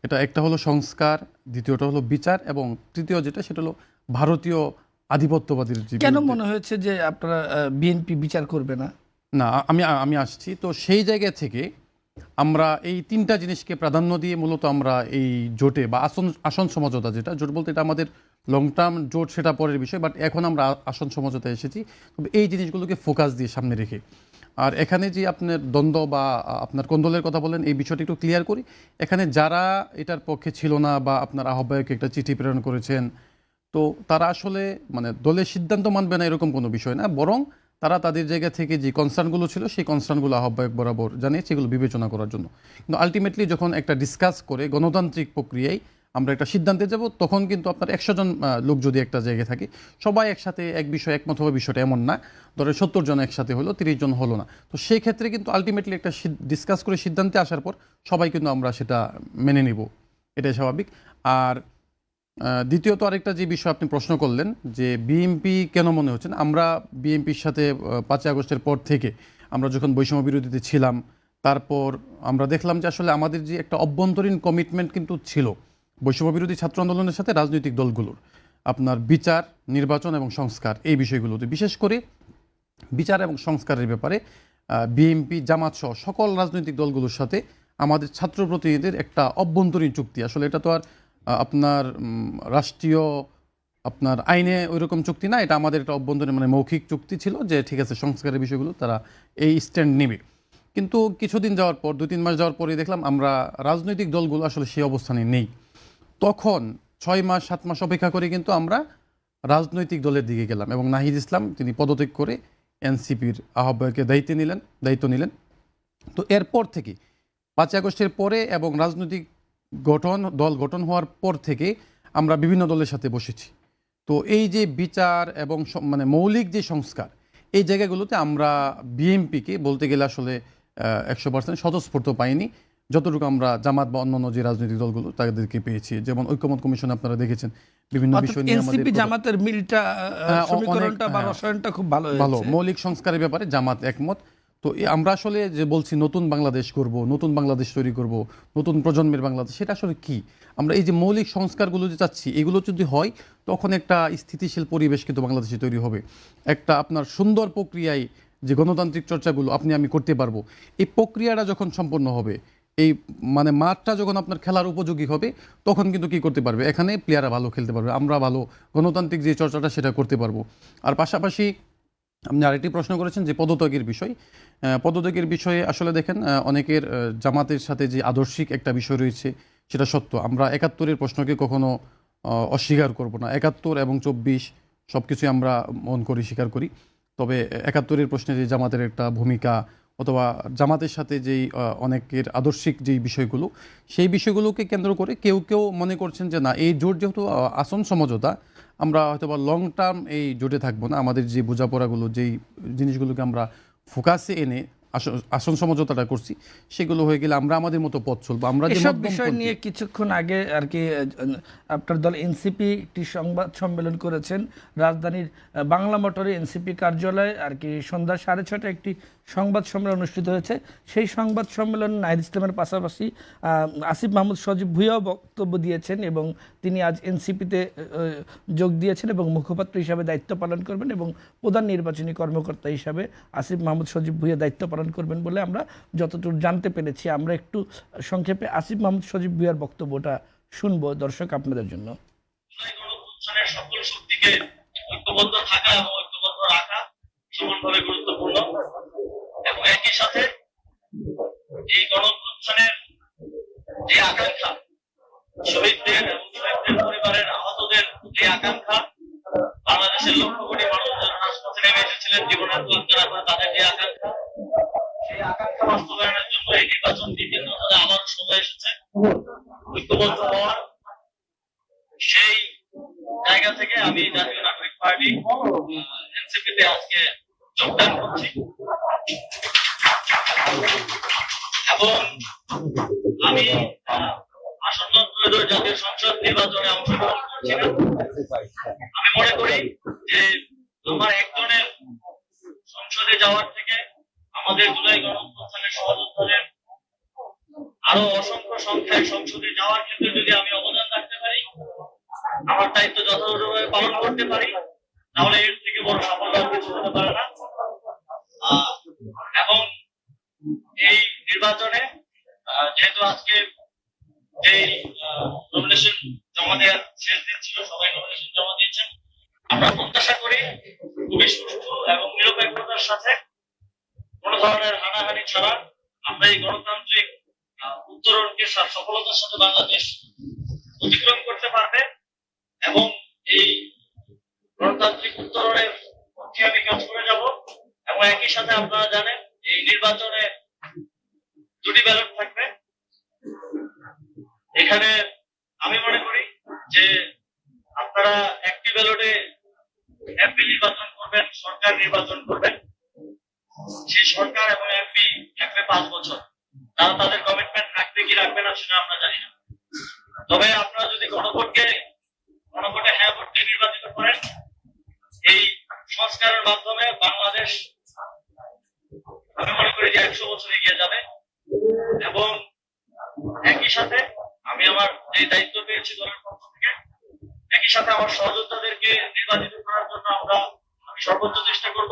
এটা একটা হলো সংস্কার, দ্বিতীয়টা হলো বিচার, এবং তৃতীয় যেটা সেটা হলো ভারতীয় আধিপত্যবাদীর যে
কেন মনে হয়েছে যে আপনারা বিএনপি বিচার করবে না?
না, আমি আসছি। তো সেই জায়গা থেকে আমরা এই 3টা জিনিসকে প্রাধান্য দিয়ে মূলত আমরা এই জোটে বা আসন সমঝোতা, যেটা জোট বলতে এটা আমাদের লং টার্ম জোট, সেটা পরের বিষয়, বাট এখন আমরা আসন সমঝোতায় এসেছি। তবে এই জিনিসগুলোকে ফোকাস দিয়ে সামনে রেখে, আর এখানে যে আপনার দ্বন্দ্ব বা আপনার কোন দলের কথা বলেন, এই বিষয়টি একটু ক্লিয়ার করি। এখানে যারা এটার পক্ষে ছিল না বা আপনার আহ্বায়ক একটা চিঠি প্রেরণ করেছেন, তো তারা আসলে মানে দলের সিদ্ধান্ত মানবে না এরকম কোনো বিষয় না, বরং তারা তাদের জায়গা থেকে যে কনসার্নগুলো ছিল সেই কনসার্নগুলো আহ্বায়ক বরাবর জানিয়েছে এগুলো বিবেচনা করার জন্য। কিন্তু আলটিমেটলি যখন একটা ডিসকাস করে গণতান্ত্রিক প্রক্রিয়ায় আমরা একটা সিদ্ধান্তে যাব, তখন কিন্তু আপনার 100 জন লোক যদি একটা জায়গায় থাকে, সবাই একসাথে এক বিষয়ে একমত হবে, বিষয়টা এমন না। ধরে 70 জন একসাথে হলো, 30 জন হলো না। তো সেই ক্ষেত্রে কিন্তু আলটিমেটলি একটা ডিসকাস করে সিদ্ধান্তে আসার পর সবাই কিন্তু আমরা সেটা মেনে নিব, এটাই স্বাভাবিক। আর দ্বিতীয়ত আরেকটা যে বিষয় আপনি প্রশ্ন করলেন যে বিএনপি কেন মনে হচ্ছে না, আমরা বিএনপির সাথে 5ই আগস্টের পর থেকে আমরা যখন বৈষম্য বিরোধীতে ছিলাম, তারপর আমরা দেখলাম যে আসলে আমাদের যে একটা অভ্যন্তরীণ কমিটমেন্ট কিন্তু ছিল বৈষম্য বিরোধী ছাত্র আন্দোলনের সাথে রাজনৈতিক দলগুলোর, আপনার বিচার, নির্বাচন এবং সংস্কার, এই বিষয়গুলোতে বিশেষ করে বিচার এবং সংস্কারের ব্যাপারে বিএনপি, জামাত সহ সকল রাজনৈতিক দলগুলোর সাথে আমাদের ছাত্র প্রতিনিধিদের একটা অভ্যন্তরীণ চুক্তি। আসলে এটা তো আর আপনার রাষ্ট্রীয় আপনার আইনে ওইরকম চুক্তি না, এটা আমাদের একটা অভ্যন্তরীণ মানে মৌখিক চুক্তি ছিল যে ঠিক আছে সংস্কারের বিষয়গুলো তারা এই স্ট্যান্ড নেবে। কিন্তু কিছুদিন যাওয়ার পর, 2-3 মাস যাওয়ার পরে দেখলাম আমরা রাজনৈতিক দলগুলো আসলে সেই অবস্থানে নেই। তখন 6 মাস 7 মাস অপেক্ষা করে কিন্তু আমরা রাজনৈতিক দলের দিকে গেলাম, এবং নাহিদ ইসলাম তিনি পদত্যাগ করে এনসিপির আহ্বায়কের দায়িত্ব নিলেন। তো এরপর থেকে 5ই আগস্টের পরে এবং রাজনৈতিক দল গঠন হওয়ার পর থেকে আমরা বিভিন্ন দলের সাথে বসেছি। তো এই যে বিচার এবং মানে মৌলিক যে সংস্কার, এই জায়গাগুলোতে আমরা বিএনপিকে বলতে গেলে আসলে 100% স্বতঃস্ফূর্ত পাইনি, যতটুকু আমরা জামাত বা অন্যান্য যে রাজনৈতিক দলগুলো তাদেরকে পেয়েছি। যেমন ঐক্যমত কমিশনে আপনারা দেখেছেন বিভিন্ন বিষয় নিয়ে
এনসিপি জামাতের মিলটা, সমীকরণটা বা রসায়নটা খুব ভালো
ভালো,
হয়েছে।
মৌলিক সংস্কারের ব্যাপারে জামাত একমত। তো আমরা আসলে যে বলছি নতুন বাংলাদেশ করব, নতুন বাংলাদেশ তৈরি করব, নতুন প্রজন্মের বাংলাদেশ, সেটা আসলে কি, আমরা এই যে মৌলিক সংস্কারগুলো যে চাচ্ছি এগুলো যদি হয়, তখন একটা স্থিতিশীল পরিবেশ কিন্তু বাংলাদেশে তৈরি হবে। একটা আপনার সুন্দর প্রক্রিয়ায় যে গণতান্ত্রিক চর্চাগুলো আপনি আমি করতে পারবো, এই প্রক্রিয়াটা যখন সম্পন্ন হবে, এই মানে মাঠটা যখন আপনার খেলার উপযোগী হবে, তখন কিন্তু কি করতে পারবে, এখানে প্লেয়াররা ভালো খেলতে পারবে, আমরা ভালো গণতান্ত্রিক যে চর্চাটা সেটা করতে পারবো। আর পাশাপাশি আপনি আরেকটি প্রশ্ন করেছেন যে পদত্যাগের বিষয়। পদত্যাগের বিষয়ে আসলে দেখেন অনেকের জামাতের সাথে যে আদর্শিক একটা বিষয় রয়েছে সেটা সত্য। আমরা 71-এর প্রশ্নকে কখনো অস্বীকার করব না। 71 এবং 24 সব কিছুই আমরা মন করি, স্বীকার করি। তবে 71-এর প্রশ্নে যে জামাতের একটা ভূমিকা অথবা জামাতের সাথে যেই অনেকের আদর্শিক যেই বিষয়গুলো, সেই বিষয়গুলোকে কেন্দ্র করে কেউ কেউ মনে করছেন যে না, এই জোট যেহেতু আসন সমঝোতা, আমরা হয়তো বা লং টার্ম এই জোটে থাকবো না, আমাদের যে বোঝাপড়াগুলো, যেই জিনিসগুলোকে আমরা ফোকাসে এনে আসন সমঝোতাটা করছি, সেগুলো হয়ে গেলে আমরা আমাদের মতো পথ চলবো। আমরা যে
এসব বিষয় নিয়ে কিছুক্ষণ আগে আর কি আপনার দল এনসিপি একটি সংবাদ সম্মেলন করেছেন রাজধানীর বাংলা মোটরে এনসিপি কার্যালয়ে আর কি সন্ধ্যা 6:30 একটি সংবাদ সম্মেলন অনুষ্ঠিত হয়েছে। সেই সংবাদ সম্মেলন নাহিদ ইসলামের পাশাপাশি আসিফ মাহমুদ সজীব ভুঁইয়াও বক্তব্য দিয়েছেন এবং তিনি আজ এনসিপিতে যোগ দিয়েছেন এবং মুখপাত্র হিসাবে দায়িত্ব পালন করবেন এবং প্রধান নির্বাচনী কর্মকর্তা হিসাবে আসিফ মাহমুদ সজীব ভুঁইয়া দায়িত্ব পালন করবেন বলে আমরা যতটুকু জানতে পেরেছি। আমরা একটু সংক্ষেপে আসিফ মাহমুদ সজীব ভুঁইয়ার বক্তব্যটা শুনবো দর্শক আপনাদের জন্য।
সকল শক্তিকে ঐক্যবদ্ধ থাকা এবং ঐক্যবদ্ধ রাখা সমানভাবে গুরুত্বপূর্ণ এবং একই সাথে এই গণঅভ্যুত্থানের যে আকাঙ্ক্ষা, শহীদদের এবং শহীদদের পরিবারের আহতদের যে আকাঙ্ক্ষা, বাংলাদেশের লক্ষ কোটি মানুষ যারা রাজপথে নেমে এসেছিলেন জীবনের তোয়াক্কা করে তাদের যে আকাঙ্ক্ষা, সেই আকাঙ্ক্ষা বাস্তবায়নের জন্য এই নির্বাচন বিভিন্ন আবার সময় এসেছে ঐক্যবদ্ধ হওয়ার। সেই জায়গা থেকে আমি জাতীয় নাগরিক পার্টি এনসিপিতে আজকে যোগদান করছি এবং আমি আসন্ন ত্রয়োদশ জাতীয় সংসদ নির্বাচনে অংশগ্রহণ করছি না। আমি মনে করি যে আমার একজনের সংসদে যাওয়ার থেকে আমাদের জুলাই গণঅভ্যুত্থানের সহযোদ্ধাদের আরো অসংখ্য সংখ্যায় সংসদে যাওয়ার ক্ষেত্রে যদি আমি অবদান রাখতে পারি, আমার দায়িত্ব যথাযথভাবে পালন করতে পারি, তাহলে এর থেকে বড় সাফল্য আর কিছু হতে পারে না। এবং এই নির্বাচনে যেহেতু আজকে যে নমিনেশন জমা দেওয়ার শেষ দিন ছিল, সবাই নমিনেশন জমা দিয়েছেন, আমরা প্রত্যাশা করি খুবই সুষ্ঠু এবং নিরপেক্ষতার সাথে কোনো ধরনের হানাহানি ছাড়া আমরা এই গণতান্ত্রিক উত্তরণকে সফলতার সাথে বাংলাদেশ অতিক্রম করতে পারবে এবং এই গণতান্ত্রিক উত্তরণের পক্ষে আমি কাজ করে যাব। এবং একই সাথে আপনারা জানেন এই নির্বাচনে দুটি ব্যালট থাকবে। এখানে আমি মনে করি যে আপনারা একটি ব্যালটে এমপি নির্বাচন করবেন, সরকার নির্বাচন করবেন। সেই সরকার এবং এমপি থাকবে 5 বছর। তারা তাদের কমিটমেন্ট রাখবে কি রাখবে না সেটা আমরা জানি না। তবে আপনারা যদি গণভোটে হ্যাঁ ভোটকে নির্বাচিত করেন, এই সংস্কারের মাধ্যমে বাংলাদেশ আমি মনে করি যে 100 বছর এগিয়ে যাবে। এবং একই সাথে আমি আমার যে দায়িত্ব পেয়েছি দলের পক্ষ থেকে, একই সাথে আমার সহযোদ্ধাদেরকে নির্বাচিত করার জন্য আমি সর্বোচ্চ চেষ্টা করব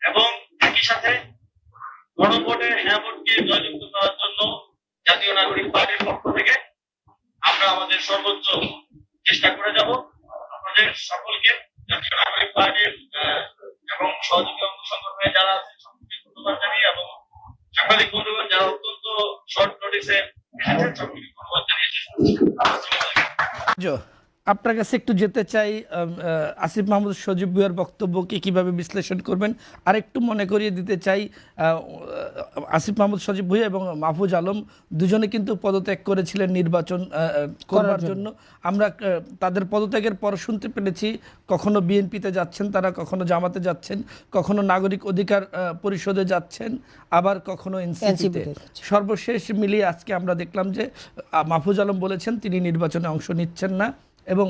এবং একই সাথে গণভোটে হ্যাঁ ভোটকে জয়যুক্ত করার জন্য জাতীয় নাগরিক পার্টির পক্ষ থেকে আমরা আমাদের সর্বোচ্চ চেষ্টা করে যাব। আপনাদের সকলকে জাতীয় নাগরিক পার্টির এবং সহযোগী অঙ্গ সংগঠনে যারা আছে সকলকে ধন্যবাদ জানিয়ে এবং সাংবাদিক বন্ধুগণ যারা অত্যন্ত শর্ট নোটিসে এসেছেন সকলকে ধন্যবাদ জানিয়েছি।
আপনার কাছে একটু যেতে চাই, আসিফ মাহমুদ সজীব ভুঁইয়ার বক্তব্যকে কিভাবে বিশ্লেষণ করবেন, আর একটু মনে করিয়ে দিতে চাই আসিফ মাহমুদ সজীব ভুঁইয়া এবং মাহফুজ আলম দুজনে কিন্তু পদত্যাগ করেছিলেন নির্বাচন করার জন্য। আমরা তাদের পদত্যাগের পর শুনতে পেরেছি কখনো বিএনপিতে যাচ্ছেন তারা, কখনো জামাতে যাচ্ছেন, কখনো নাগরিক অধিকার পরিষদে যাচ্ছেন, আবার কখনো এনসিপিতে। সর্বশেষ মিলিয়ে আজকে আমরা দেখলাম যে মাহফুজ আলম বলেছেন তিনি নির্বাচনে অংশ নিচ্ছেন না এবং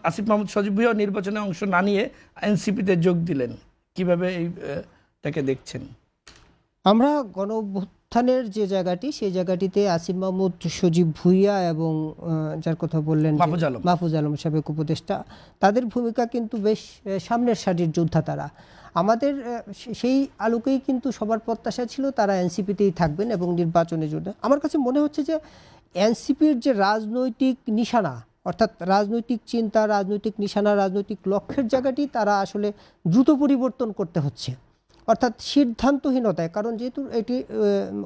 আসিফ মাহমুদ সজীব ভুঁইয়া নির্বাচনে অংশ না নিয়ে এনসিপিতে যোগ দিলেন। কিভাবে এইটাকে দেখছেন?
আমরা গণঅভ্যুত্থানের যে জায়গাটি, সেই জায়গাটিতে আসিফ মাহমুদ সজীব ভুঁইয়া এবং যার কথা বললেন মাহফুজ আলম সাবেক উপদেষ্টা, তাদের ভূমিকা কিন্তু বেশ সামনের সারির যোদ্ধা। তারা আমাদের সেই আলোকেই কিন্তু সবার প্রত্যাশা ছিল তারা এনসিপিতেই থাকবেন এবং নির্বাচনের জন্য। আমার কাছে মনে হচ্ছে যে এনসিপির যে রাজনৈতিক নিশানা, অর্থাৎ রাজনৈতিক চিন্তা, রাজনৈতিক নিশানা, রাজনৈতিক লক্ষ্যের জায়গাটি তারা আসলে দ্রুত পরিবর্তন করতে হচ্ছে, অর্থাৎ সিদ্ধান্তহীনতায়। কারণ যেহেতু এটি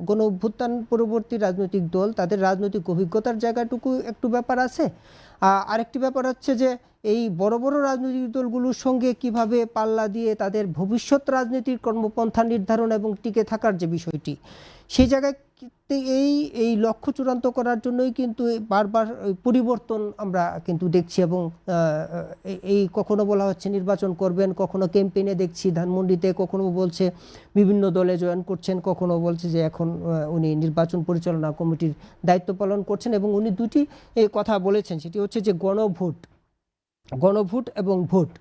গণ অভ্যুত্থান পরবর্তী রাজনৈতিক দল, তাদের রাজনৈতিক অভিজ্ঞতার জায়গাটুকু একটু ব্যাপার আছে। আরেকটি ব্যাপার হচ্ছে যে এই বড় বড় রাজনৈতিক দলগুলোর সঙ্গে কিভাবে পাল্লা দিয়ে তাদের ভবিষ্যৎ রাজনীতির কর্মপন্থা নির্ধারণ এবং টিকে থাকার যে বিষয়টি, সেই জায়গায় এই এই লক্ষ্য চূড়ান্ত করার জন্যই কিন্তু বারবার ওই পরিবর্তন আমরা কিন্তু দেখছি, এবং এই কখনো বলা হচ্ছে নির্বাচন করবেন, কখনো ক্যাম্পেইনে দেখছি ধানমন্ডিতে, কখনো বলছে বিভিন্ন দলে জয়েন করছেন, কখনো বলছে যে এখন উনি নির্বাচন পরিচালনা কমিটির দায়িত্ব পালন করছেন। এবং উনি দুটি কথা বলেছেন, সেটি হচ্ছে যে গণভোট এবং ভোট।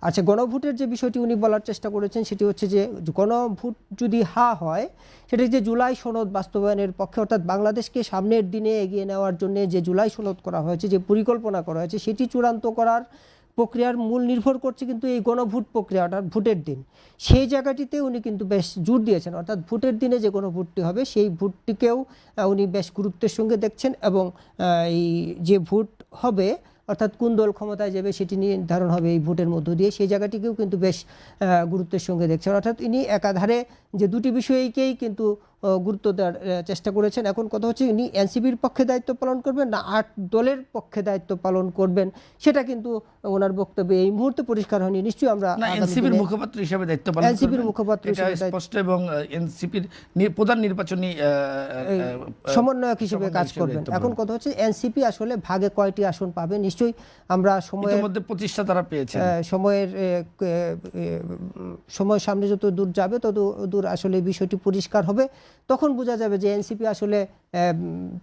আচ্ছা, গণভোটের যে বিষয়টি উনি বলার চেষ্টা করেছেন সেটি হচ্ছে যে গণভোট যদি হয়, সেটি যে জুলাই সনদ বাস্তবায়নের পক্ষে, অর্থাৎ বাংলাদেশকে সামনের দিনে এগিয়ে নেওয়ার জন্য যে জুলাই সনদ করা হয়েছে, যে পরিকল্পনা করা হয়েছে, সেটি চূড়ান্ত করার প্রক্রিয়ার মূল নির্ভর করছে কিন্তু এই গণভোট প্রক্রিয়া, অর্থাৎ ভোটের দিন। সেই জায়গাটিতে উনি কিন্তু বেশ জোর দিয়েছেন, অর্থাৎ ভোটের দিনে যে গণভোটটি হবে সেই ভোটটিকেও উনি বেশ গুরুত্বের সঙ্গে দেখছেন, এবং এই যে ভোট হবে অর্থাৎ কোন দল ক্ষমতায় যাবে সেটি নির্ধারণ হবে এই ভোটের মধ্য দিয়ে, সেই জায়গাটিকেও কিন্তু বেশ গুরুত্বের সঙ্গে দেখছেন। অর্থাৎ ইনি একাধারে যে দুটি বিষয়কেই কিন্তু গুরুত্ব দেওয়ার চেষ্টা করেছেন। এখন কথা হচ্ছে ইনি এনসিপির পক্ষে দায়িত্ব পালন করবেন না 8 দলের পক্ষে দায়িত্ব পালন করবেন, সেটা কিন্তু ওনার বক্তব্যে এই মুহূর্তে পরিষ্কার হয়নি। নিশ্চয়ই আমরা
এনসিপির মুখপাত্র হিসেবে দায়িত্ব পালন করবেন,
এনসিপির মুখপাত্র হিসেবে
স্পষ্ট, এবং এনসিপির প্রধান নির্বাচনী
সমন্বয়ক হিসেবে কাজ করবেন। এখন কথা হচ্ছে এনসিপি আসলে ভাগে কয়টি আসন পাবে, নিশ্চয়ই আমরা সময়ের
মধ্যে 25টা তারা পেয়েছে,
সময় সামনে যত দূর যাবে তত দূর আসলে বিষয়টি পরিষ্কার হবে। তখন বোঝা যাবে যে এনসিপি আসলে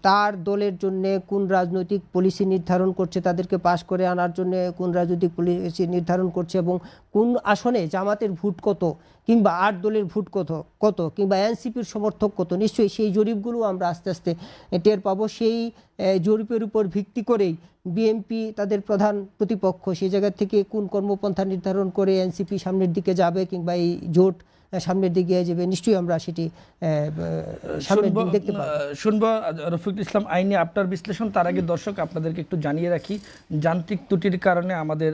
তার দলের জন্য কোন রাজনৈতিক পলিসি নির্ধারণ করছে, তাদেরকে পাশ করে আনার জন্য কোন রাজনৈতিক পলিসি নির্ধারণ করছে, এবং কোন আসনে জামাতের ভোট কত, কিংবা 8 দলের ভোট কত, কিংবা এনসিপির সমর্থক কত। নিশ্চয়ই সেই জরিপগুলো আমরা আস্তে আস্তে টের পাবো। সেই জরিপের উপর ভিত্তি করেই বিএনপি তাদের প্রধান প্রতিপক্ষ, সেই জায়গা থেকে কোন কর্মপন্থা নির্ধারণ করে এনসিপি সামনের দিকে যাবে, কিংবা এই জোট সামনের দিকে যাবে, নিশ্চয়ই আমরা সেটি সামনের দিকে দেখতে পাবো।
শুনবো রফিকুল ইসলাম আইনি আপনার বিশ্লেষণ। তার আগে দর্শক আপনাদেরকে একটু জানিয়ে রাখি, যান্ত্রিক ত্রুটির কারণে আমাদের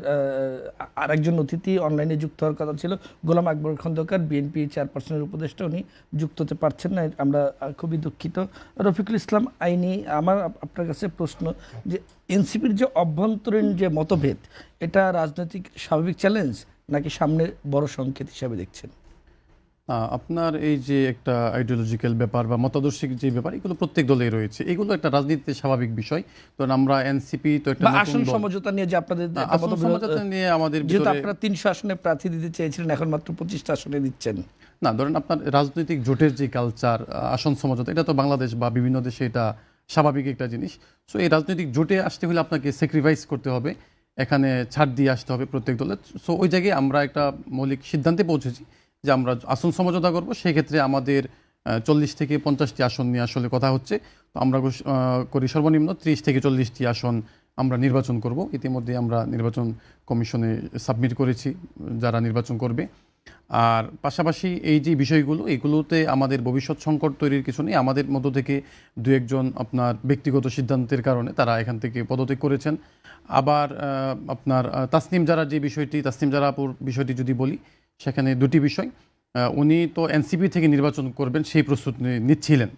আরেকজন অতিথি অনলাইনে যুক্ত হওয়ার কথা ছিল, গোলাম আকবর খন্দকার, বিএনপি চেয়ারপারসনের উপদেষ্টা, উনি যুক্ত হতে পারছেন না, আমরা খুবই দুঃখিত। রফিকুল ইসলাম আইনি, আমার আপনার কাছে প্রশ্ন যে এনসিপির যে অভ্যন্তরীণ যে মতভেদ, এটা রাজনৈতিক স্বাভাবিক চ্যালেঞ্জ নাকি সামনে বড় সংকেত হিসাবে দেখছেন?
আপনার এই যে একটা আইডিওলজিক্যাল ব্যাপার বা মতাদর্শিক যে ব্যাপার, এগুলো প্রত্যেক দলেই রয়েছে, এগুলো একটা রাজনীতিতে স্বাভাবিক বিষয়। তো আমরা এনসিপি তো একটা
আসন সমঝোতা নিয়ে যে আপনাদের
সমঝোতা নিয়ে আমাদের
যেহেতু আপনারা 300 আসনে প্রার্থী দিতে চেয়েছিলেন, এখন মাত্র 25টা আসনে দিচ্ছেন
না, ধরেন আপনার রাজনৈতিক জোটের যে কালচার, আসন সমঝোতা, এটা তো বাংলাদেশ বা বিভিন্ন দেশে এটা স্বাভাবিক একটা জিনিস। সো এই রাজনৈতিক জোটে আসতে হলে আপনাকে স্যাক্রিফাইস করতে হবে, এখানে ছাড় দিয়ে আসতে হবে প্রত্যেক দলের। সো ওই জায়গায় আমরা একটা মৌলিক সিদ্ধান্তে পৌঁছেছি যে আমরা আসন সমঝোতা করব। সেক্ষেত্রে আমাদের 40 থেকে 50টি আসন নিয়ে আসলে কথা হচ্ছে। তো আমরা করি সর্বনিম্ন 30 থেকে 40টি আসন আমরা নির্বাচন করব। ইতিমধ্যে আমরা নির্বাচন কমিশনে সাবমিট করেছি যারা নির্বাচন করবে। আর পাশাপাশি এই যে বিষয়গুলো, এগুলোতে আমাদের ভবিষ্যৎ সংকট তৈরির কিছু নেই। আমাদের মধ্য থেকে 2-1 জন আপনার ব্যক্তিগত সিদ্ধান্তের কারণে তারা এখান থেকে পদত্যাগ করেছেন। আবার আপনার তাসনিম জারার যে বিষয়টি, তাসনিম জারাপুর বিষয়টি যদি বলি, সেখানে দুটি বিষয়। উনি তো এনসিপি থেকে নির্বাচন করবেন সেই প্রস্তুতি নিচ্ছিলেন।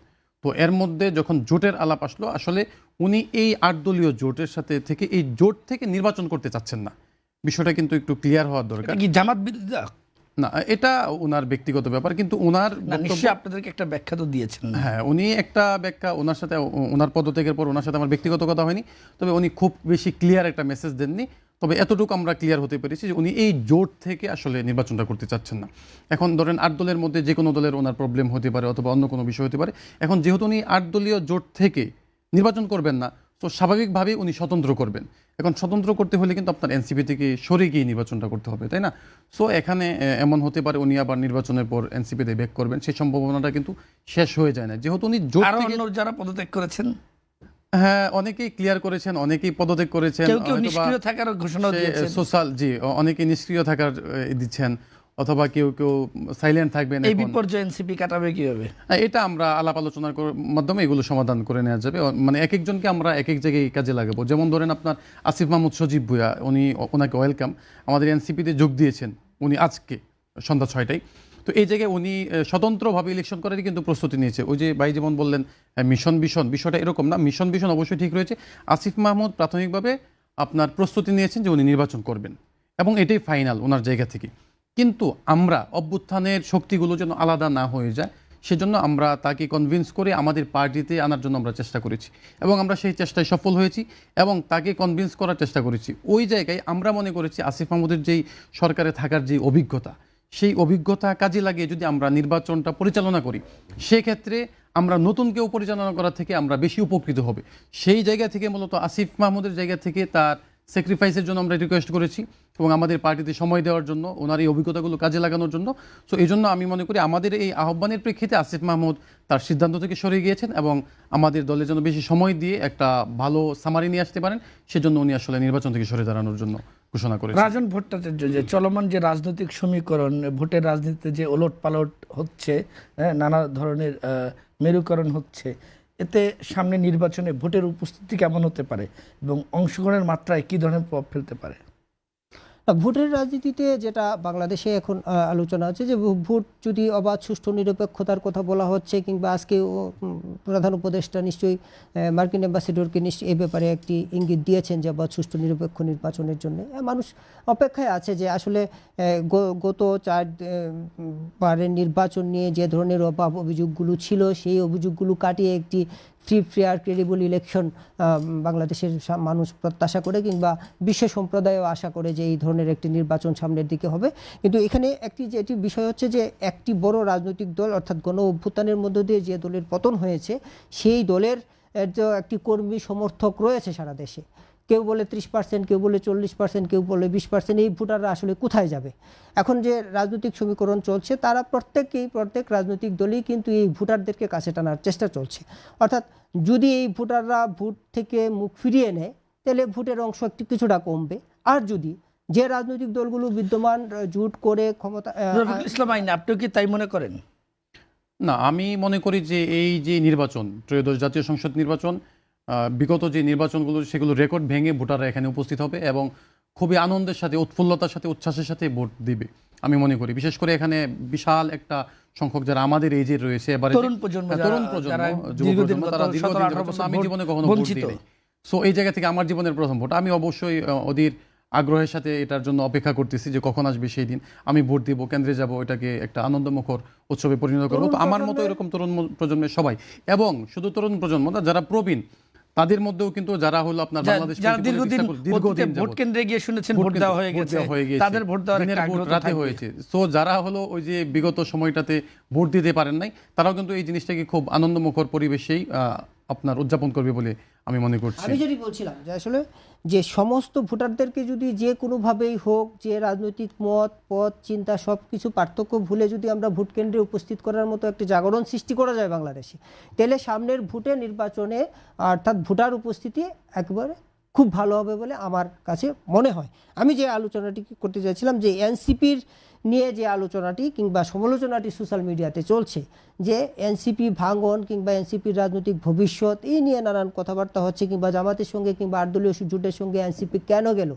তো এর মধ্যে যখন জোটের আলাপ আসলো, আসলে উনি এই 8 দলীয় জোটের সাথে থেকে এই জোট থেকে নির্বাচন করতে চাচ্ছেন না। বিষয়টা কিন্তু একটু ক্লিয়ার হওয়ার দরকার।
কি জামাত বিরোধী
না, এটা ওনার ব্যক্তিগত ব্যাপার, কিন্তু ওনার
নিশ্চয়ই আপনাদেরকে একটা ব্যাখ্যা তো দিয়েছেন।
হ্যাঁ, উনি একটা ব্যাখ্যা, ওনার সাথে ওনার পদত্যাগের পর ওনার সাথে আমার ব্যক্তিগত কথা হয়নি, তবে উনি খুব বেশি ক্লিয়ার একটা মেসেজ দেননি। তবে এতটুকু আমরা ক্লিয়ার হতে পেরেছি যে উনি এই জোট থেকে আসলে নির্বাচনটা করতে চাচ্ছেন না। এখন ধরেন 8 দলের মধ্যে যে কোনো দলের ওনার প্রবলেম হতে পারে অথবা অন্য কোনো বিষয় হতে পারে। এখন যেহেতু উনি 8 দলীয় জোট থেকে নির্বাচন করবেন না, তো স্বাভাবিকভাবেই উনি স্বতন্ত্র করবেন। এখন স্বতন্ত্র করতে হলে কিন্তু আপনার এনসিপি থেকে সরে গিয়ে নির্বাচনটা করতে হবে, তাই না? সো এখানে এমন হতে পারে উনি আবার নির্বাচনের পর এনসিপিতে ব্যাক করবেন, সেই সম্ভাবনাটা কিন্তু শেষ হয়ে যায় না, যেহেতু উনি জোট থেকে
যারা পদত্যাগ করেছেন।
হ্যাঁ, অনেকেই ক্লিয়ার করেছেন, অনেকেই পদত্যাগ করেছেন,
নিষ্ক্রিয় থাকার ঘোষণা দিয়েছেন,
সোশ্যাল জি অনেকেই নিষ্ক্রিয় থাকার দিচ্ছেন, অথবা কেউ সাইলেন্ট থাকবেন।
এই বিপর্যয় এনসিপি কাটাবে কিভাবে,
এটা আমরা আলাপ আলোচনার মাধ্যমে এগুলো সমাধান করে নেওয়া যাবে। মানে এক একজনকে আমরা এক এক জায়গায় কাজে লাগাবো। যেমন ধরেন আপনার আসিফ মাহমুদ সজীব ভুঁইয়া, ওনাকে ওয়েলকাম, আমাদের এনসিপিতে যোগ দিয়েছেন উনি আজকে সন্ধ্যা 6টায়। তো এই জায়গায় উনি স্বতন্ত্রভাবে ইলেকশন করারই কিন্তু প্রস্তুতি নিয়েছে। ওই যে ভাই যেমন বললেন মিশন বিষয়টা এরকম না, মিশন অবশ্যই ঠিক রয়েছে। আসিফ মাহমুদ প্রাথমিকভাবে আপনার প্রস্তুতি নিয়েছেন যে উনি নির্বাচন করবেন, এবং এটাই ফাইনাল ওনার জায়গা থেকে। কিন্তু আমরা অভ্যুত্থানের শক্তিগুলো যেন আলাদা না হয়ে যায় সেজন্য আমরা তাকে কনভিন্স করে আমাদের পার্টিতে আনার জন্য আমরা চেষ্টা করেছি এবং আমরা সেই চেষ্টায় সফল হয়েছি এবং তাকে কনভিন্স করার চেষ্টা করেছি। ওই জায়গায় আমরা মনে করেছি আসিফ মাহমুদের যেই সরকারে থাকার যে অভিজ্ঞতা, সেই অভিজ্ঞতা কাজে লাগিয়ে যদি আমরা নির্বাচনটা পরিচালনা করি, সেক্ষেত্রে আমরা নতুন কেউ পরিচালনা করার থেকে আমরা বেশি উপকৃত হবে। সেই জায়গা থেকে মূলত আসিফ মাহমুদের জায়গা থেকে তার স্যাক্রিফাইসের জন্য আমরা রিকোয়েস্ট করেছি এবং আমাদের পার্টিতে সময় দেওয়ার জন্য, ওনার এই অভিজ্ঞতাগুলো কাজে লাগানোর জন্য। সো এই জন্য আমি মনে করি আমাদের এই আহ্বানের প্রেক্ষিতে আসিফ মাহমুদ তার সিদ্ধান্ত থেকে সরে গিয়েছেন এবং আমাদের দলের জন্য বেশি সময় দিয়ে একটা ভালো সামারি নিয়ে আসতে পারেন, সেজন্য উনি আসলে নির্বাচন থেকে সরে দাঁড়ানোর জন্য ঘোষণা করেছেন।
রাজন ভট্টাচার্য, যে চলমান যে রাজনৈতিক সমীকরণ, ভোটের রাজনীতিতে যে ওলট পালট হচ্ছে, নানা ধরনের মেরুকরণ হচ্ছে, এতে সামনে নির্বাচনে ভোটের উপস্থিতি কেমন হতে পারে এবং অংশগ্রহণের মাত্রায় কী ধরনের প্রভাব ফেলতে পারে?
ভোটের রাজনীতিতে যেটা বাংলাদেশে এখন আলোচনা হচ্ছে যে ভোট যদি অবাধ, সুষ্ঠু, নিরপেক্ষতার কথা বলা হচ্ছে, কিংবা আজকে প্রধান উপদেষ্টা নিশ্চয়ই মার্কিন অ্যাম্বাসেডরকে নিশ্চয়ই এ ব্যাপারে একটি ইঙ্গিত দিয়েছেন যে অবাধ, সুষ্ঠু, নিরপেক্ষ নির্বাচনের জন্য মানুষ অপেক্ষায় আছে যে আসলে গত 4 বারের নির্বাচন নিয়ে যে ধরনের অভিযোগগুলো ছিল, সেই অভিযোগগুলো কাটিয়ে একটি ফ্রি, ফেয়ার, ক্রেডিবল ইলেকশন বাংলাদেশের মানুষ প্রত্যাশা করে, কিংবা বিশ্ব সম্প্রদায়ও আশা করে যে এই ধরনের একটি নির্বাচন সামনের দিকে হবে। কিন্তু এখানে একটি বিষয় হচ্ছে যে একটি বড় রাজনৈতিক দল, অর্থাৎ গণ অভ্যুত্থানের মধ্য দিয়ে যে দলের পতন হয়েছে, সেই দলের যে একটি কর্মী সমর্থক রয়েছে সারা দেশে। কেউ বলে 30%, কেউ বলে 40%, কেউ বলে 20%। এই ভোটাররা আসলে কোথায় যাবে? এখন যে রাজনৈতিক সমীকরণ চলছে, তারা প্রত্যেক রাজনৈতিক দলই কিন্তু এই ভোটারদেরকে কাছে টানার চেষ্টা চলছে। অর্থাৎ যদি এই ভোটাররা ভোট থেকে মুখ ফিরিয়ে নেয়, তাহলে ভোটের অংশ কিছুটা কমবে। আর যদি যে রাজনৈতিক দলগুলো বিদ্যমান জোট করে ক্ষমতা,
রফিকুল ইসলাম আইন, আপনিও কি তাই মনে করেন?
না, আমি মনে করি যে এই যে নির্বাচন, ত্রয়োদশ জাতীয় সংসদ নির্বাচন, বিগত যে নির্বাচনগুলো, সেগুলো রেকর্ড ভেঙে ভোটাররা এখানে উপস্থিত হবে এবং খুবই আনন্দের সাথে, উৎফুল্লতার সাথে, উচ্ছ্বাসের সাথে ভোট দিবে আমি মনে করি। বিশেষ করে এখানে বিশাল একটা সংখ্যক যারা আমাদের এজের রয়েছে, এবারে
তরুণ প্রজন্ম,
যুব প্রজন্ম, তারা দীর্ঘদিন আমি জীবনে কখনো ভোট দিইনি। সো এই জায়গা থেকে আমার জীবনের প্রথম ভোট। আমি অবশ্যই অধীর আগ্রহের সাথে এটার জন্য অপেক্ষা করতেছি যে কখন আসবে সেই দিন, আমি ভোট দিব, কেন্দ্রে যাব, এটাকে একটা আনন্দমুখর উৎসবে পরিণত করবো। তো আমার মতো এরকম তরুণ প্রজন্মের সবাই, এবং শুধু তরুণ প্রজন্ম না, যারা প্রবীণ, তাদের মধ্যেও কিন্তু যারা হলো আপনার বাংলাদেশ
দীর্ঘদিন ভোট কেন্দ্রে গিয়ে শুনেছেন ভোট দেওয়া হয়ে গেছে, তাদের ভোট দেওয়ার
রাতে হয়েছে। সো যারা হলো ওই যে বিগত সময়টাতে ভোট দিতে পারেন নাই, তারাও কিন্তু এই জিনিসটাকে খুব আনন্দমুখর পরিবেশেই আপনার উদযাপন করবে বলে আমি মনে করছি।
আমি যেটি বলছিলাম যে আসলে যে সমস্ত ভোটারদেরকে যদি যে কোনোভাবেই হোক, যে রাজনৈতিক মত, পথ, চিন্তা সব কিছু পার্থক্য ভুলে যদি আমরা ভোট কেন্দ্রে উপস্থিত করার মতো একটি জাগরণ সৃষ্টি করা যায় বাংলাদেশে, তাহলে সামনের ভোটে নির্বাচনে অর্থাৎ ভোটার উপস্থিতি একেবারে খুব ভালো হবে বলে আমার কাছে মনে হয়। আমি যে আলোচনাটি করতে চাইছিলাম যে এনসিপির নিয়ে যে আলোচনাটি কিংবা সমালোচনাটি সোশ্যাল মিডিয়াতে চলছে, যে এনসিপি ভাঙন কিংবা এনসিপির রাজনৈতিক ভবিষ্যৎ, এই নিয়ে নানান কথাবার্তা হচ্ছে, কিংবা জামাতের সঙ্গে কিংবা 8 দলীয় জোটের সঙ্গে এনসিপি কেন গেল,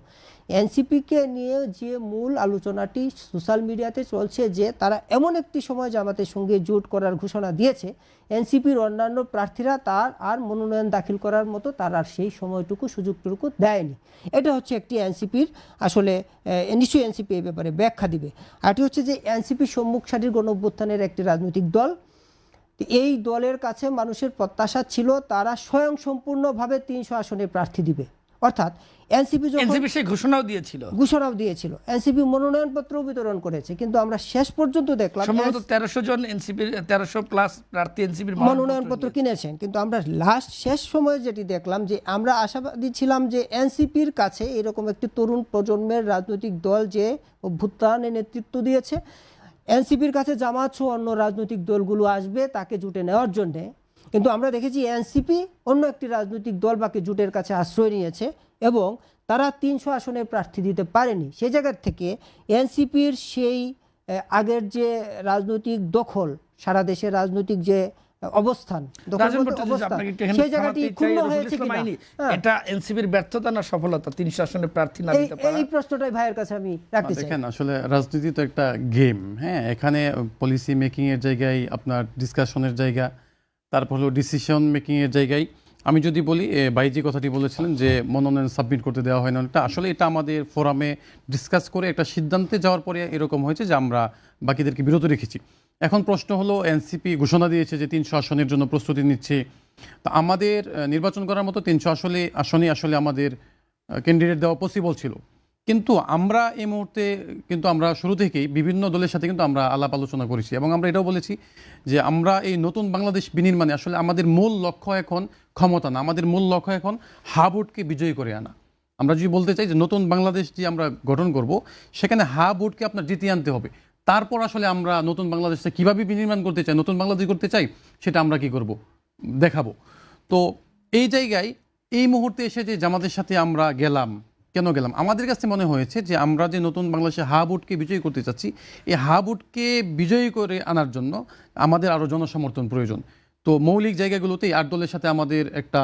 এনসিপিকে নিয়ে যে মূল আলোচনাটি সোশ্যাল মিডিয়াতে চলছে যে তারা এমন একটি সময় জামাতের সঙ্গে জোট করার ঘোষণা দিয়েছে, এনসিপির অন্যান্য প্রার্থীরা তার আর মনোনয়ন দাখিল করার মতো তার আর সেই সময়টুকু, সুযোগটুকু দেয়নি। এটা হচ্ছে একটি এনসিপির আসলে নিশ্চয়ই এনসিপি এই ব্যাপারে ব্যাখ্যা দিবে। আরটি হচ্ছে যে এনসিপি সম্মুখ সারির গণঅভ্যুত্থানের একটি রাজনৈতিক দল। এই দলের কাছে মানুষের প্রত্যাশা ছিল তারা স্বয়ংসম্পূর্ণভাবে 300 আসনে প্রার্থী দিবে। অর্থাৎ এনসিপি
সেই ঘোষণাও দিয়েছিল,
এনসিপি মনোনয়নপত্র বিতরণ করেছে, কিন্তু আমরা শেষ পর্যন্ত দেখলাম
সম্ভবত 1300 জন এনসিপির 1300 প্লাস প্রার্থী এনসিপির
মনোনয়নপত্র কিনেছেন। কিন্তু আমরা শেষ সময়ে যেটি দেখলাম যে আমরা আশাবাদী ছিলাম যে এনসিপির কাছে এরকম একটি তরুণ প্রজন্মের রাজনৈতিক দল যে অভ্যুত্থানে নেতৃত্ব দিয়েছে, এনসিপির কাছে জামাত সহ অন্য রাজনৈতিক দলগুলো আসবে তাকে জুটে নেওয়ার জন্যে। কিন্তু আমরা দেখেছি এনসিপি অন্য একটি রাজনৈতিক দল বাকি জোটের কাছে আশ্রয় নিয়েছে এবং তারা 300 আসনে প্রার্থী দিতে পারেনি। সেই জায়গার থেকে এনসিপির সেই আগের যে রাজনৈতিক দখল, সারা দেশের রাজনৈতিক যে অবস্থান, সেই জায়গাটি ক্ষুণ্ণ হয়েছে কিনা,
এটা এনসিপির ব্যর্থতা না সফলতা 300 আসনে প্রার্থী না দিতে পারা?
এই প্রশ্নটাই ভাইয়ের কাছে আমি রাখতে চাই।
দেখেন, আসলে রাজনীতি তো একটা গেম, হ্যাঁ, এখানে পলিসি মেকিং এর জায়গায় আপনার ডিসকাশনের জায়গা, তারপর হলো ডিসিশন মেকিং এর জায়গায়। আমি যদি বলি, বাইজি কথাটি বলেছিলেন যে মনোনয়ন সাবমিট করতে দেওয়া হয় না, আসলে এটা আমাদের ফোরামে ডিসকাস করে একটা সিদ্ধান্তে যাওয়ার পরে এরকম হয়েছে যে আমরা বাকিদেরকে বিরত রেখেছি। এখন প্রশ্ন হলো এনসিপি ঘোষণা দিয়েছে যে 300 আসনের জন্য প্রস্তুতি নিচ্ছে। তো আমাদের নির্বাচন করার মতো 300 আসনে আসলে আমাদের ক্যান্ডিডেট দেওয়া পসিবল ছিল, কিন্তু আমরা এই মুহূর্তে কিন্তু আমরা শুরু থেকেই বিভিন্ন দলের সাথে কিন্তু আমরা আলাপ আলোচনা করেছি এবং আমরা এটাও বলেছি যে আমরা এই নতুন বাংলাদেশ বিনির্মাণে আসলে আমাদের মূল লক্ষ্য এখন ক্ষমতা না, আমাদের মূল লক্ষ্য এখন হাবুটকে বিজয়ী করে আনা। আমরা যদি বলতে চাই যে নতুন বাংলাদেশ যে আমরা গঠন করব, সেখানে হাবুটকে আপনার জিতিয়ে আনতে হবে। তারপর আসলে আমরা নতুন বাংলাদেশটা কীভাবে বিনির্মাণ করতে চাই, নতুন বাংলাদেশ করতে চাই, সেটা আমরা কি করব দেখাবো। তো এই জায়গায় এই মুহূর্তে এসে যে জামাতের সাথে আমরা গেলাম, কেন গেলাম? আমাদের কাছে মনে হয়েছে যে আমরা যে নতুন বাংলাদেশে হাবুটকে বিজয়ী করতে চাচ্ছি, এই হাবুটকে বিজয়ী করে আনার জন্য আমাদের আরও জনসমর্থন প্রয়োজন। তো মৌলিক জায়গাগুলোতেই 8 দলের সাথে আমাদের একটা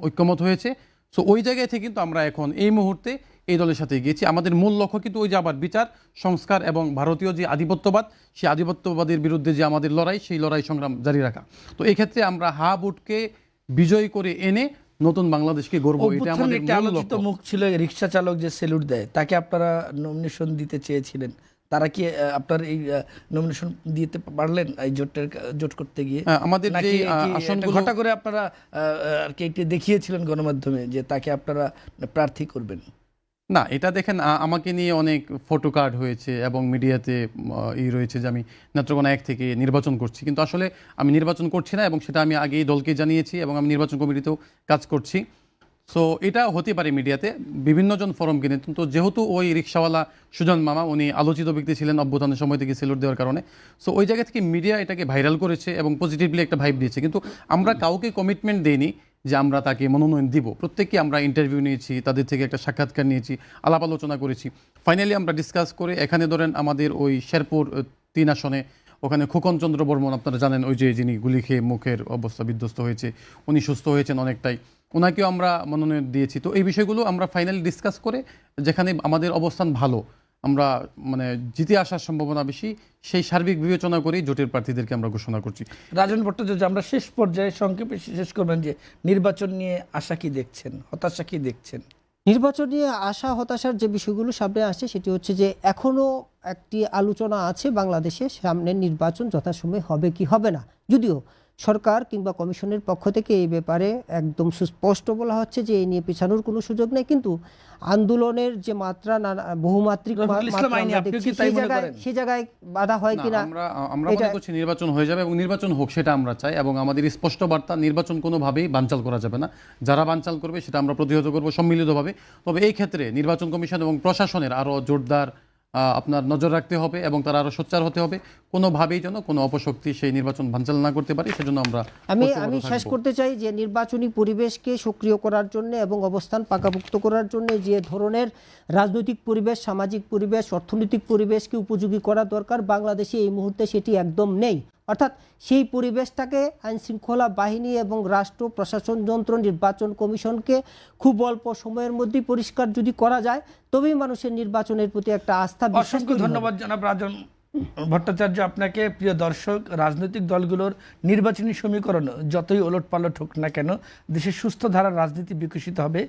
ঐক্যমত হয়েছে। সো ওই জায়গায় থেকে কিন্তু আমরা এখন এই মুহূর্তে এই দলের সাথে গিয়েছি। আমাদের মূল লক্ষ্য কিন্তু ওই যে আবার বিচার সংস্কার এবং ভারতীয় যে আধিপত্যবাদ, সেই আধিপত্যবাদের বিরুদ্ধে যে আমাদের লড়াই, সেই লড়াই সংগ্রাম জারি রাখা। তো এই ক্ষেত্রে আমরা হাবুটকে বিজয় করে এনে নতুন বাংলাদেশকে গর্ব, এটা
অভ্যুত্থানের
আমাদের
একটি
মূল
আলোচিত
লক্ষ্য।
মুখ ছিল রিক্সা চালক যে সেলুট দেয়, তাকে আপনারা নমিনেশন দিতে চেয়েছিলেন। তারা কি আপনার এই নমিনেশন দিতে পারলেন এই জোট করতে গিয়ে?
আমাদের যে
নাকি
আসনগুলো
ঘটা করে আপনারা আর কি একটি দেখিয়েছিলেন গণমাধ্যমে যে তাকে আপনারা প্রার্থী করবেন?
না, এটা দেখেন আমাকে নিয়ে অনেক ফটো কার্ড হয়েছে এবং মিডিয়াতে রয়েছে যে আমি নেত্রকোনা 1 থেকে নির্বাচন করছি, কিন্তু আসলে আমি নির্বাচন করছি না এবং সেটা আমি আগেই দলকে জানিয়েছি এবং আমি নির্বাচন কমিটিতেও কাজ করছি। সো এটা হতে পারে মিডিয়াতে বিভিন্নজন ফরম কিনে, তো যেহেতু ওই রিক্সাওয়ালা সুজন মামা উনি আলোচিত ব্যক্তি ছিলেন অভ্যুত্থানের সময় থেকে সেলুট দেওয়ার কারণে, সো ওই জায়গা থেকে মিডিয়া এটাকে ভাইরাল করেছে এবং পজিটিভলি একটা ভাইব দিয়েছে, কিন্তু আমরা কাউকে কমিটমেন্ট দেইনি যে আমরা তাকে মনোনয়ন দিব। প্রত্যেককে আমরা ইন্টারভিউ নিয়েছি, তাদের থেকে একটা সাক্ষাৎকার নিয়েছি, আলাপ আলোচনা করেছি। ফাইনালি আমরা ডিসকাস করে এখানে ধরেন আমাদের ওই শেরপুর 3 আসনে ওখানে খোকন চন্দ্র বর্মন, আপনারা জানেন ওই যে যিনি গুলি খেয়ে মুখের অবস্থা বিধ্বস্ত হয়েছে, উনি সুস্থ হয়েছেন অনেকটাই, ওনাকেও আমরা মনোনয়ন দিয়েছি। তো এই বিষয়গুলো আমরা ফাইনালি ডিসকাস করে যেখানে আমাদের অবস্থান ভালো, আমরা মানে জিতে আসার সম্ভাবনা বেশি, সেই সার্বিক বিবেচনা করেই জোটের প্রার্থীদেরকে আমরা ঘোষণা করছি।
রাজন ভট্টাচার্য, আমরা শেষ পর্যায়ে সংক্ষেপে শেষ করবেন যে নির্বাচন নিয়ে আশা কি দেখছেন, হতাশা কি দেখছেন?
নির্বাচন নিয়ে আশা হতাশার যে বিষয়গুলো সামনে আসছে সেটি হচ্ছে যে এখনও একটি আলোচনা আছে বাংলাদেশে সামনের নির্বাচন যথাসময়ে হবে কি হবে না, যদিও সরকার কিংবা কমিশনের পক্ষ থেকে এই ব্যাপারে একদম সুস্পষ্ট বলা হচ্ছে যে এই নিয়ে পেছানোর কোনো সুযোগ নেই, কিন্তু আন্দোলনের যে মাত্রা বহুমাত্রিক সেই জায়গায় বাধা হয় কিনা
আমরা মনে করছি নির্বাচন হয়ে যাবে এবং নির্বাচন হোক সেটা আমরা চাই, এবং আমাদের স্পষ্ট বার্তা নির্বাচন কোনোভাবেই বানচাল করা যাবে না। যারা বানচাল করবে সেটা আমরা প্রতিহত করব সম্মিলিতভাবে। তবে এই ক্ষেত্রে নির্বাচন কমিশন এবং প্রশাসনের আরও জোরদার আপনার নজর রাখতে হবে এবং তারা আরও সোচ্চার হতে হবে, কোনোভাবেই যেন কোনো অপশক্তি সেই নির্বাচন বানচাল না করতে পারে। সেজন্য আমরা
আমি শেষ করতে চাই যে নির্বাচনী পরিবেশকে সক্রিয় করার জন্য এবং অবস্থান পাকাপোক্ত করার জন্য যে ধরনের রাজনৈতিক পরিবেশ, সামাজিক পরিবেশ, অর্থনৈতিক পরিবেশকে উপযোগী করা দরকার, বাংলাদেশে এই মুহূর্তে সেটি একদম নেই। অর্থাৎ সেই পরিবেশটাকে আইনশৃঙ্খলা বাহিনী এবং রাষ্ট্র প্রশাসন যন্ত্র, নির্বাচন কমিশনকে খুব অল্প সময়ের মধ্যেই পরিষ্কার যদি করা যায়, তবেই মানুষের নির্বাচনের প্রতি একটা আস্থা বিশ্বাস।
অসংখ্য ধন্যবাদ জনাব রাজন ভট্টাচার্য আপনাকে। প্রিয় দর্শক, রাজনৈতিক দলগুলোর নির্বাচনী সমীকরণ যতই ওলটপালট হোক না কেন, দেশের সুস্থ ধারার রাজনীতি বিকশিত হবে,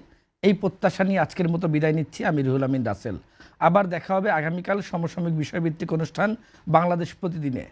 এই প্রত্যাশা নিয়ে আজকের মতো বিদায় নিচ্ছি। আমি রুহুল আমিন রাসেল। আবার দেখা হবে আগামীকাল সমসাময়িক বিষয়ভিত্তিক অনুষ্ঠান বাংলাদেশ প্রতিদিনে।